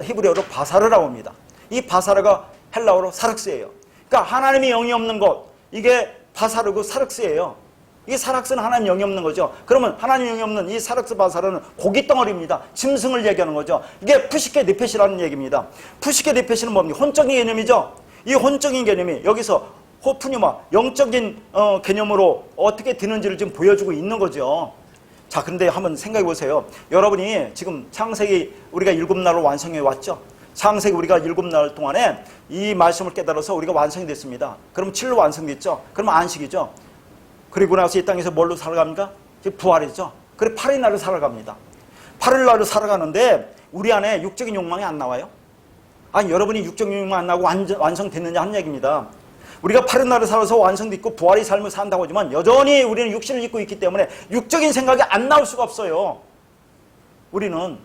히브리어로 바사르라고 합니다. 이 바사르가 헬라어로 사락스예요. 그러니까 하나님이 영이 없는 것 이게 바사르고 사락스예요. 이 사락스는 하나님 영이 없는 거죠. 그러면 하나님 영이 없는 이 사락스 바사르는 고기 덩어리입니다. 짐승을 얘기하는 거죠. 이게 푸시케 네페시라는 얘기입니다. 푸시케 네페시는 뭡니까? 혼적인 개념이죠. 이 혼적인 개념이 여기서 호프뉴마 영적인 개념으로 어떻게 되는지를 지금 보여주고 있는 거죠. 자 그런데 한번 생각해 보세요. 여러분이 지금 창세기 우리가 7날로 완성해 왔죠. 창세기 우리가 7날 동안에 이 말씀을 깨달아서 우리가 완성이 됐습니다. 그럼 7로 완성됐죠. 그러면 안식이죠. 그리고 나서 이 땅에서 뭘로 살아갑니까? 부활이죠. 그래 8일 날로 살아갑니다. 8일 날로 살아가는데 우리 안에 육적인 욕망이 안 나와요? 아니 여러분이 육적인 욕망 안 나고 완성됐느냐 하는 얘기입니다. 우리가 8일 날로 살아서 완성됐고 부활의 삶을 산다고 하지만 여전히 우리는 육신을 입고 있기 때문에 육적인 생각이 안 나올 수가 없어요. 우리는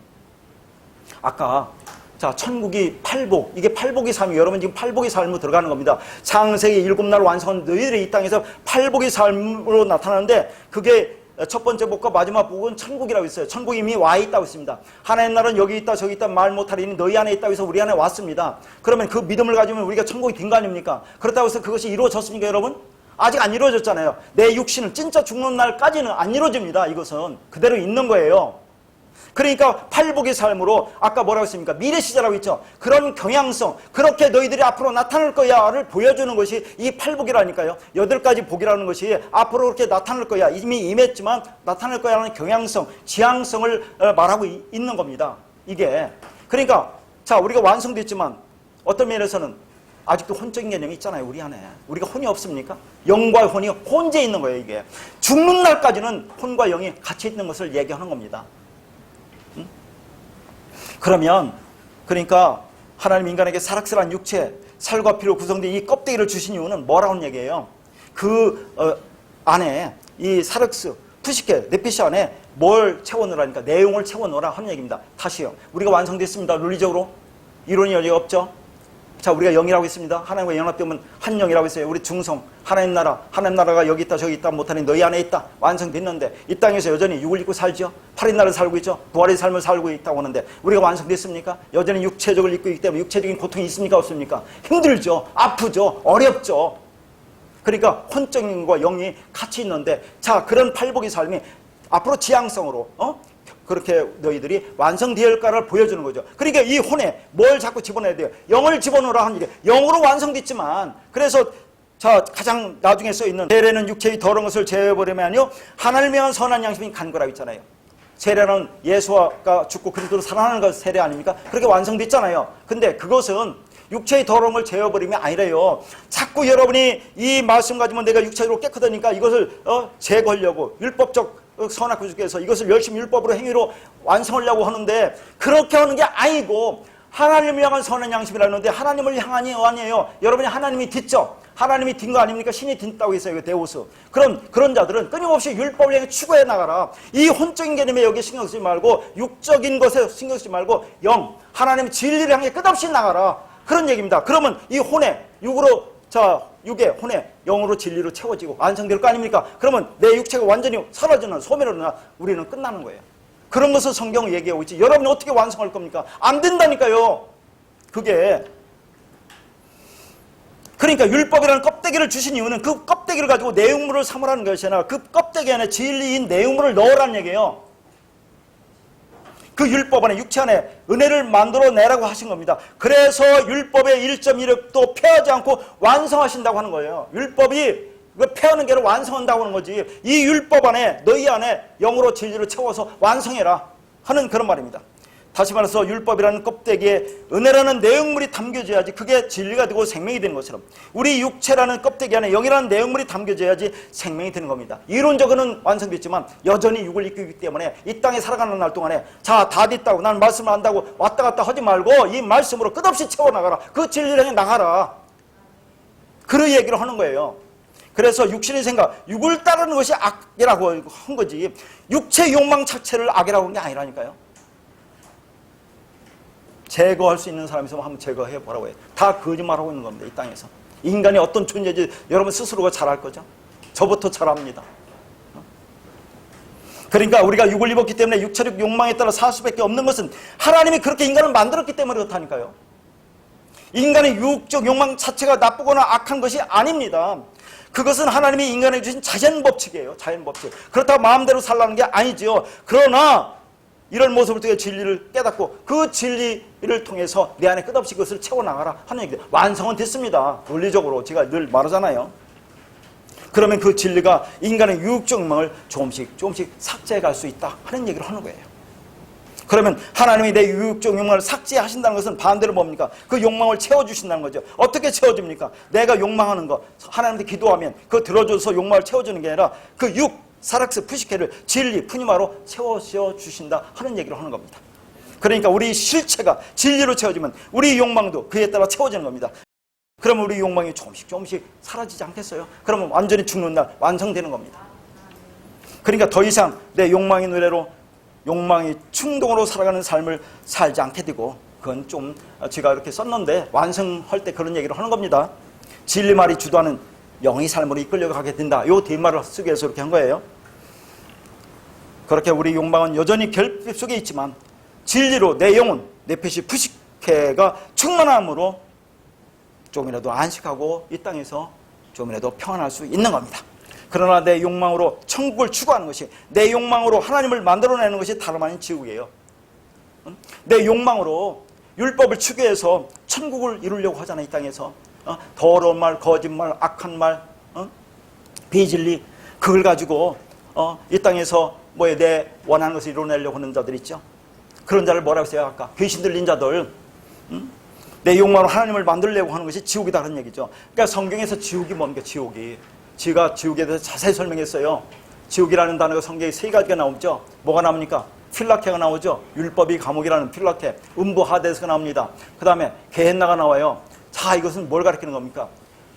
아까 자 천국이 팔복 이게 팔복의 삶이 여러분 지금 팔복의 삶으로 들어가는 겁니다. 창세기 7날 완성한 너희들이 이 땅에서 팔복의 삶으로 나타나는데 그게 첫 번째 복과 마지막 복은 천국이라고 있어요. 천국이 이미 와 있다고 있습니다. 하나님 나라는 여기 있다 저기 있다 말 못하리니 너희 안에 있다고 해서 우리 안에 왔습니다. 그러면 그 믿음을 가지면 우리가 천국이 된 거 아닙니까? 그렇다고 해서 그것이 이루어졌습니까 여러분? 아직 안 이루어졌잖아요. 내 육신은 진짜 죽는 날까지는 안 이루어집니다. 이것은 그대로 있는 거예요. 그러니까 팔복의 삶으로 아까 뭐라고 했습니까? 미래시자라고 했죠. 그런 경향성 그렇게 너희들이 앞으로 나타날 거야를 보여주는 것이 이 팔복이라니까요. 8가지 복이라는 것이 앞으로 그렇게 나타날 거야 이미 임했지만 나타날 거야라는 경향성 지향성을 말하고 있는 겁니다. 이게 그러니까 자 우리가 완성됐지만 어떤 면에서는 아직도 혼적인 개념이 있잖아요. 우리 안에 우리가 혼이 없습니까? 영과 혼이 혼재 있는 거예요. 이게 죽는 날까지는 혼과 영이 같이 있는 것을 얘기하는 겁니다. 그러면 그러니까 하나님 인간에게 사락스러운 육체 살과 피로 구성된 이 껍데기를 주신 이유는 뭐라는 얘기예요? 그 안에 이 사락스 푸시케 네피시 안에 뭘 채워넣으라니까 내용을 채워넣으라 하는 얘기입니다. 다시요. 우리가 완성됐습니다. 논리적으로 이론이 여지가 없죠. 자 우리가 영이라고 있습니다. 하나님과 연합되면 한 영이라고 있어요. 우리 중성 하나님 나라가 여기 있다 저기 있다 못하니 너희 안에 있다 완성됐는데 이 땅에서 여전히 육을 입고 살죠. 8일 날을 살고 있죠. 부활의 삶을 살고 있다고 하는데 우리가 완성됐습니까? 여전히 육체적을 입고 있기 때문에 육체적인 고통이 있습니까 없습니까? 힘들죠. 아프죠. 어렵죠. 그러니까 혼적인과 영이 같이 있는데 자 그런 팔복의 삶이 앞으로 지향성으로 그렇게 너희들이 완성되었을까를 보여주는 거죠. 그러니까 이 혼에 뭘 자꾸 집어넣어야 돼요? 영을 집어넣으라 하는 게 영으로 완성됐지만 그래서 자 가장 나중에 써있는 세례는 육체의 더러운 것을 제어해버리면요 하나님을 향한 선한 양심이 간거라고 있잖아요. 세례는 예수가 죽고 그리스도로 살아나는 것 세례 아닙니까? 그렇게 완성됐잖아요. 근데 그것은 육체의 더러운 걸 제어버림이 아니래요. 자꾸 여러분이 이 말씀 가지면 내가 육체로 깨끗하니까 이것을 제거하려고 율법적 선악구주께서 이것을 열심히 율법으로 행위로 완성하려고 하는데 그렇게 하는 게 아니고 하나님을 향한 선한 양심이라는데 하나님을 향한이 아니에요. 여러분이 하나님이 딛죠. 하나님이 딘 거 아닙니까? 신이 딘다고 했어요. 이거 데우스. 그런 자들은 끊임없이 율법을 향해 추구해 나가라. 이 혼적인 개념에 여기 신경 쓰지 말고 육적인 것에 신경 쓰지 말고 영 하나님의 진리를 향해 끝없이 나가라. 그런 얘기입니다. 그러면 이 혼에 육의 혼에 영으로 진리로 채워지고 완성될 거 아닙니까? 그러면 내 육체가 완전히 사라지는 소멸로 우리는 끝나는 거예요. 그런 것을 성경을 얘기하고 있지. 여러분이 어떻게 완성할 겁니까? 안 된다니까요. 그게 그러니까 율법이라는 껍데기를 주신 이유는 그 껍데기를 가지고 내용물을 삼으라는 것이 아니라 그 껍데기 안에 진리인 내용물을 넣으라는 얘기예요. 그 율법 안에, 육체 안에 은혜를 만들어내라고 하신 겁니다. 그래서 율법의 1.1획도 폐하지 않고 완성하신다고 하는 거예요. 율법이 폐하는 게 아니라 완성한다고 하는 거지. 이 율법 안에, 너희 안에 영으로 진리를 채워서 완성해라 하는 그런 말입니다. 다시 말해서 율법이라는 껍데기에 은혜라는 내용물이 담겨져야지 그게 진리가 되고 생명이 되는 것처럼 우리 육체라는 껍데기 안에 영이라는 내용물이 담겨져야지 생명이 되는 겁니다. 이론적으로는 완성됐지만 여전히 육을 입고 있기 때문에 이 땅에 살아가는 날 동안에 자, 다 됐다고 나는 말씀을 안다고 왔다 갔다 하지 말고 이 말씀으로 끝없이 채워나가라. 그 진리를 향해 나가라. 그런 얘기를 하는 거예요. 그래서 육신의 생각, 육을 따르는 것이 악이라고 한 거지 육체 욕망 자체를 악이라고 한 게 아니라니까요. 제거할 수 있는 사람이 있으면 한번 제거해 보라고 해요. 다 거짓말하고 있는 겁니다. 이 땅에서. 인간이 어떤 존재인지 여러분 스스로가 잘 알 거죠. 저부터 잘 압니다. 그러니까 우리가 육을 입었기 때문에 육체적 욕망에 따라 살 수밖에 없는 것은 하나님이 그렇게 인간을 만들었기 때문에 그렇다니까요. 인간의 육적 욕망 자체가 나쁘거나 악한 것이 아닙니다. 그것은 하나님이 인간에게 주신 자연법칙이에요. 자연법칙. 그렇다고 마음대로 살라는 게 아니죠. 그러나 이런 모습을 통해 진리를 깨닫고 그 진리를 통해서 내 안에 끝없이 그것을 채워나가라 하는 얘기죠. 완성은 됐습니다. 논리적으로 제가 늘 말하잖아요. 그러면 그 진리가 인간의 유혹적 욕망을 조금씩 삭제해 갈 수 있다 하는 얘기를 하는 거예요. 그러면 하나님이 내 유혹적 욕망을 삭제하신다는 것은 반대로 뭡니까? 그 욕망을 채워주신다는 거죠. 어떻게 채워줍니까? 내가 욕망하는 거 하나님한테 기도하면 그거 들어줘서 욕망을 채워주는 게 아니라 그 사락스 푸시케를 진리, 푸니마로 채워주신다 하는 얘기를 하는 겁니다. 그러니까 우리 실체가 진리로 채워지면 우리 욕망도 그에 따라 채워지는 겁니다. 그러면 우리 욕망이 조금씩 사라지지 않겠어요? 그러면 완전히 죽는 날 완성되는 겁니다. 그러니까 더 이상 내 욕망의 노래로 욕망의 충동으로 살아가는 삶을 살지 않게 되고 그건 좀 제가 이렇게 썼는데 완성할 때 그런 얘기를 하는 겁니다. 진리 말이 주도하는 영의 삶으로 이끌려가게 된다. 이 뒷말을 쓰기 위해서 이렇게 한 거예요. 그렇게 우리 욕망은 여전히 결핍 속에 있지만 진리로 내 영혼, 내 폐시 푸시케가 충만함으로 조금이라도 안식하고 이 땅에서 조금이라도 평안할 수 있는 겁니다. 그러나 내 욕망으로 천국을 추구하는 것이, 내 욕망으로 하나님을 만들어내는 것이 다름 아닌 지옥이에요. 내 욕망으로 율법을 추구해서 천국을 이루려고 하잖아요. 이 땅에서 더러운 말, 거짓말, 악한 말, 비진리, 그걸 가지고 이 땅에서 내 원하는 것을 이루어내려고 하는 자들 있죠. 그런 자를 뭐라고 했어요? 아까 귀신 들린 자들. 내 욕망으로 하나님을 만들려고 하는 것이 지옥이다 그런 얘기죠. 그러니까 성경에서 지옥이 뭡니까? 지옥이. 제가 지옥에 대해서 자세히 설명했어요. 지옥이라는 단어가 성경에 3가지가 나오죠. 뭐가 나옵니까? 필라케가 나오죠. 율법이 감옥이라는 필라케. 음부 하데스가 나옵니다. 그 다음에 게헨나가 나와요. 자, 이것은 뭘 가리키는 겁니까?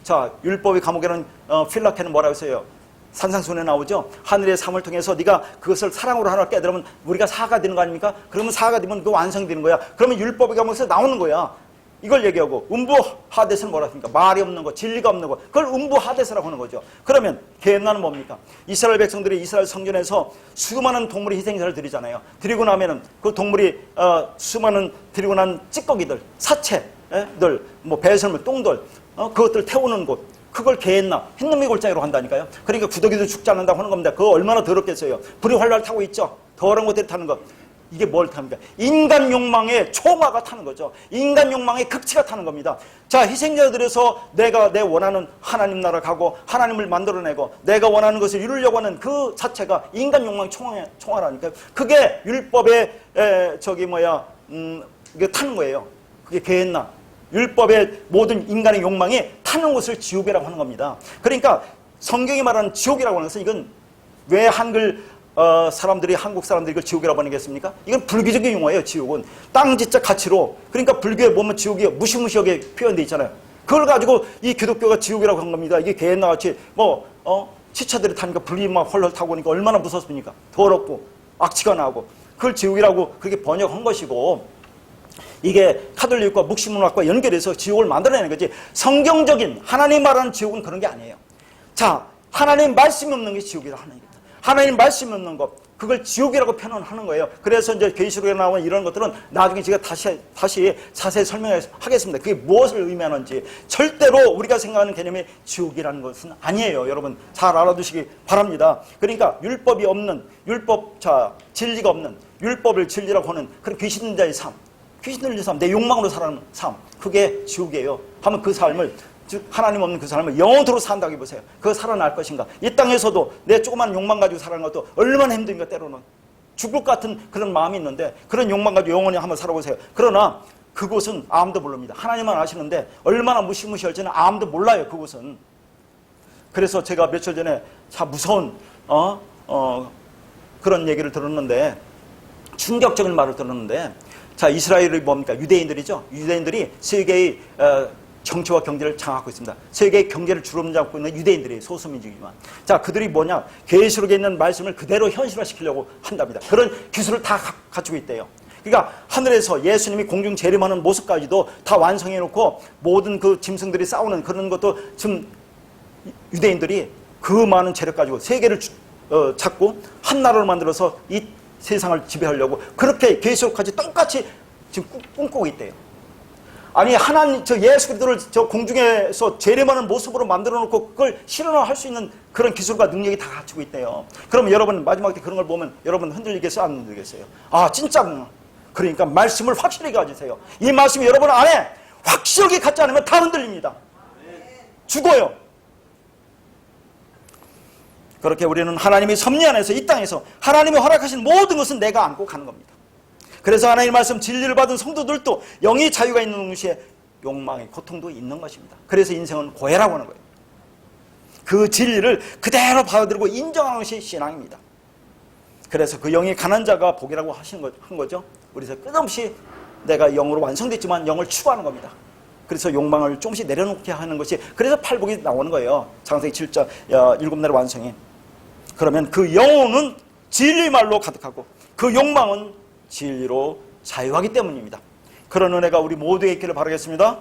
자, 율법이 감옥이라는 필라케는 뭐라고 했어요? 산상수훈에 나오죠. 하늘의 삶을 통해서 네가 그것을 사랑으로 하나 깨달으면 우리가 사가 되는 거 아닙니까? 그러면 사가 되면 그 완성되는 거야. 그러면 율법이 감옥에서 나오는 거야. 이걸 얘기하고 음부 하데스는 뭐라 합니까? 말이 없는 거, 진리가 없는 거. 그걸 음부 하데스라고 하는 거죠. 그러면 게헨나는 뭡니까? 이스라엘 백성들이 이스라엘 성전에서 수많은 동물이 희생제를 드리잖아요. 드리고 나면은 그 동물이 수많은 드리고 난 찌꺼기들, 사체들, 배설물, 똥들, 그것들 태우는 곳. 그걸 게헨나, 흰놈의 골짜기로 한다니까요. 그러니까 구더기도 죽지 않는다고 하는 겁니다. 그거 얼마나 더럽겠어요. 불이 활활 타고 있죠. 더러운 것들이 타는 것. 이게 뭘 탑니까? 인간 욕망의 총화가 타는 거죠. 인간 욕망의 극치가 타는 겁니다. 자, 희생자들에서 내가 내 원하는 하나님 나라 가고 하나님을 만들어내고 내가 원하는 것을 이루려고 하는 그 자체가 인간 욕망의 총화라니까요. 그게 율법의 이게 타는 거예요. 그게 게헨나. 율법의 모든 인간의 욕망이 타는 것을 지옥이라고 하는 겁니다. 그러니까 성경이 말하는 지옥이라고 하는 것은 이건 왜 사람들이, 한국 사람들이 이걸 지옥이라고 하겠습니까? 이건 불교적인 용어예요, 지옥은. 땅지적 가치로. 그러니까 불교에 보면 지옥이 무시무시하게 표현되어 있잖아요. 그걸 가지고 이 기독교가 지옥이라고 한 겁니다. 이게 게헨나 같이 치차들이 타니까 불이 막 헐헐 타고 오니까 얼마나 무섭습니까? 더럽고 악취가 나고. 그걸 지옥이라고 그렇게 번역한 것이고, 이게 카톨릭과 묵시문학과 연결해서 지옥을 만들어내는 거지, 성경적인 하나님 말하는 지옥은 그런 게 아니에요. 자, 하나님 말씀이 없는 게 지옥이라 하는 겁니다. 하나님 말씀이 없는 것, 그걸 지옥이라고 표현하는 거예요. 그래서 이제 계시록에 나오는 이런 것들은 나중에 제가 다시 자세히 설명하겠습니다. 그게 무엇을 의미하는지. 절대로 우리가 생각하는 개념이 지옥이라는 것은 아니에요. 여러분 잘 알아두시기 바랍니다. 그러니까 율법이 없는, 진리가 없는, 율법을 진리라고 하는 그런 귀신 자의 삶, 귀신 들린 삶, 내 욕망으로 살아가는 삶, 그게 지옥이에요. 하면 그 삶을, 즉 하나님 없는 그 삶을 영원토록 산다고 해보세요. 그거 살아날 것인가? 이 땅에서도 내 조그만 욕망 가지고 살아가는 것도 얼마나 힘든가. 때로는 죽을 것 같은 그런 마음이 있는데 그런 욕망 가지고 영원히 한번 살아보세요. 그러나 그곳은 아무도 모릅니다. 하나님만 아시는데 얼마나 무시무시할지는 아무도 몰라요. 그곳은. 그래서 제가 며칠 전에 참 무서운 그런 얘기를 들었는데, 충격적인 말을 들었는데, 자, 이스라엘이 뭡니까? 유대인들이죠. 유대인들이 세계의 정치와 경제를 장악하고 있습니다. 세계의 경제를 주름잡고 있는 유대인들이 소수민족이지만, 자, 그들이 뭐냐? 계시록에 있는 말씀을 그대로 현실화시키려고 한답니다. 그런 기술을 다 갖추고 있대요. 그러니까 하늘에서 예수님이 공중 재림하는 모습까지도 다 완성해놓고 모든 그 짐승들이 싸우는 그런 것도 지금 유대인들이 그 많은 재력 가지고 세계를 잡고 한 나라로 만들어서 이 세상을 지배하려고 그렇게 계시록까지 똑같이 지금 꿈꾸고 있대요. 아니, 하나님, 예수 그리스도를 공중에서 재림하는 모습으로 만들어 놓고 그걸 실현할 수 있는 그런 기술과 능력이 다 갖추고 있대요. 그럼 여러분 마지막에 그런 걸 보면 여러분 흔들리겠어요? 안 흔들리겠어요? 아, 진짜. 그러니까 말씀을 확실히 가지세요. 이 말씀이 여러분 안에 확실하게 갖지 않으면 다 흔들립니다. 죽어요. 그렇게 우리는 하나님의 섭리 안에서, 이 땅에서 하나님이 허락하신 모든 것은 내가 안고 가는 겁니다. 그래서 하나님의 말씀, 진리를 받은 성도들도 영의 자유가 있는 동시에 욕망의 고통도 있는 것입니다. 그래서 인생은 고해라고 하는 거예요. 그 진리를 그대로 받아들이고 인정하는 것이 신앙입니다. 그래서 그 영이 가난 자가 복이라고 한 거죠. 그래서 끝없이 내가 영으로 완성됐지만 영을 추구하는 겁니다. 그래서 욕망을 조금씩 내려놓게 하는 것이, 그래서 팔복이 나오는 거예요. 창세기 7장 7날의 완성이. 그러면 그 영혼은 진리 말로 가득하고 그 욕망은 진리로 자유하기 때문입니다. 그런 은혜가 우리 모두에게 있기를 바라겠습니다.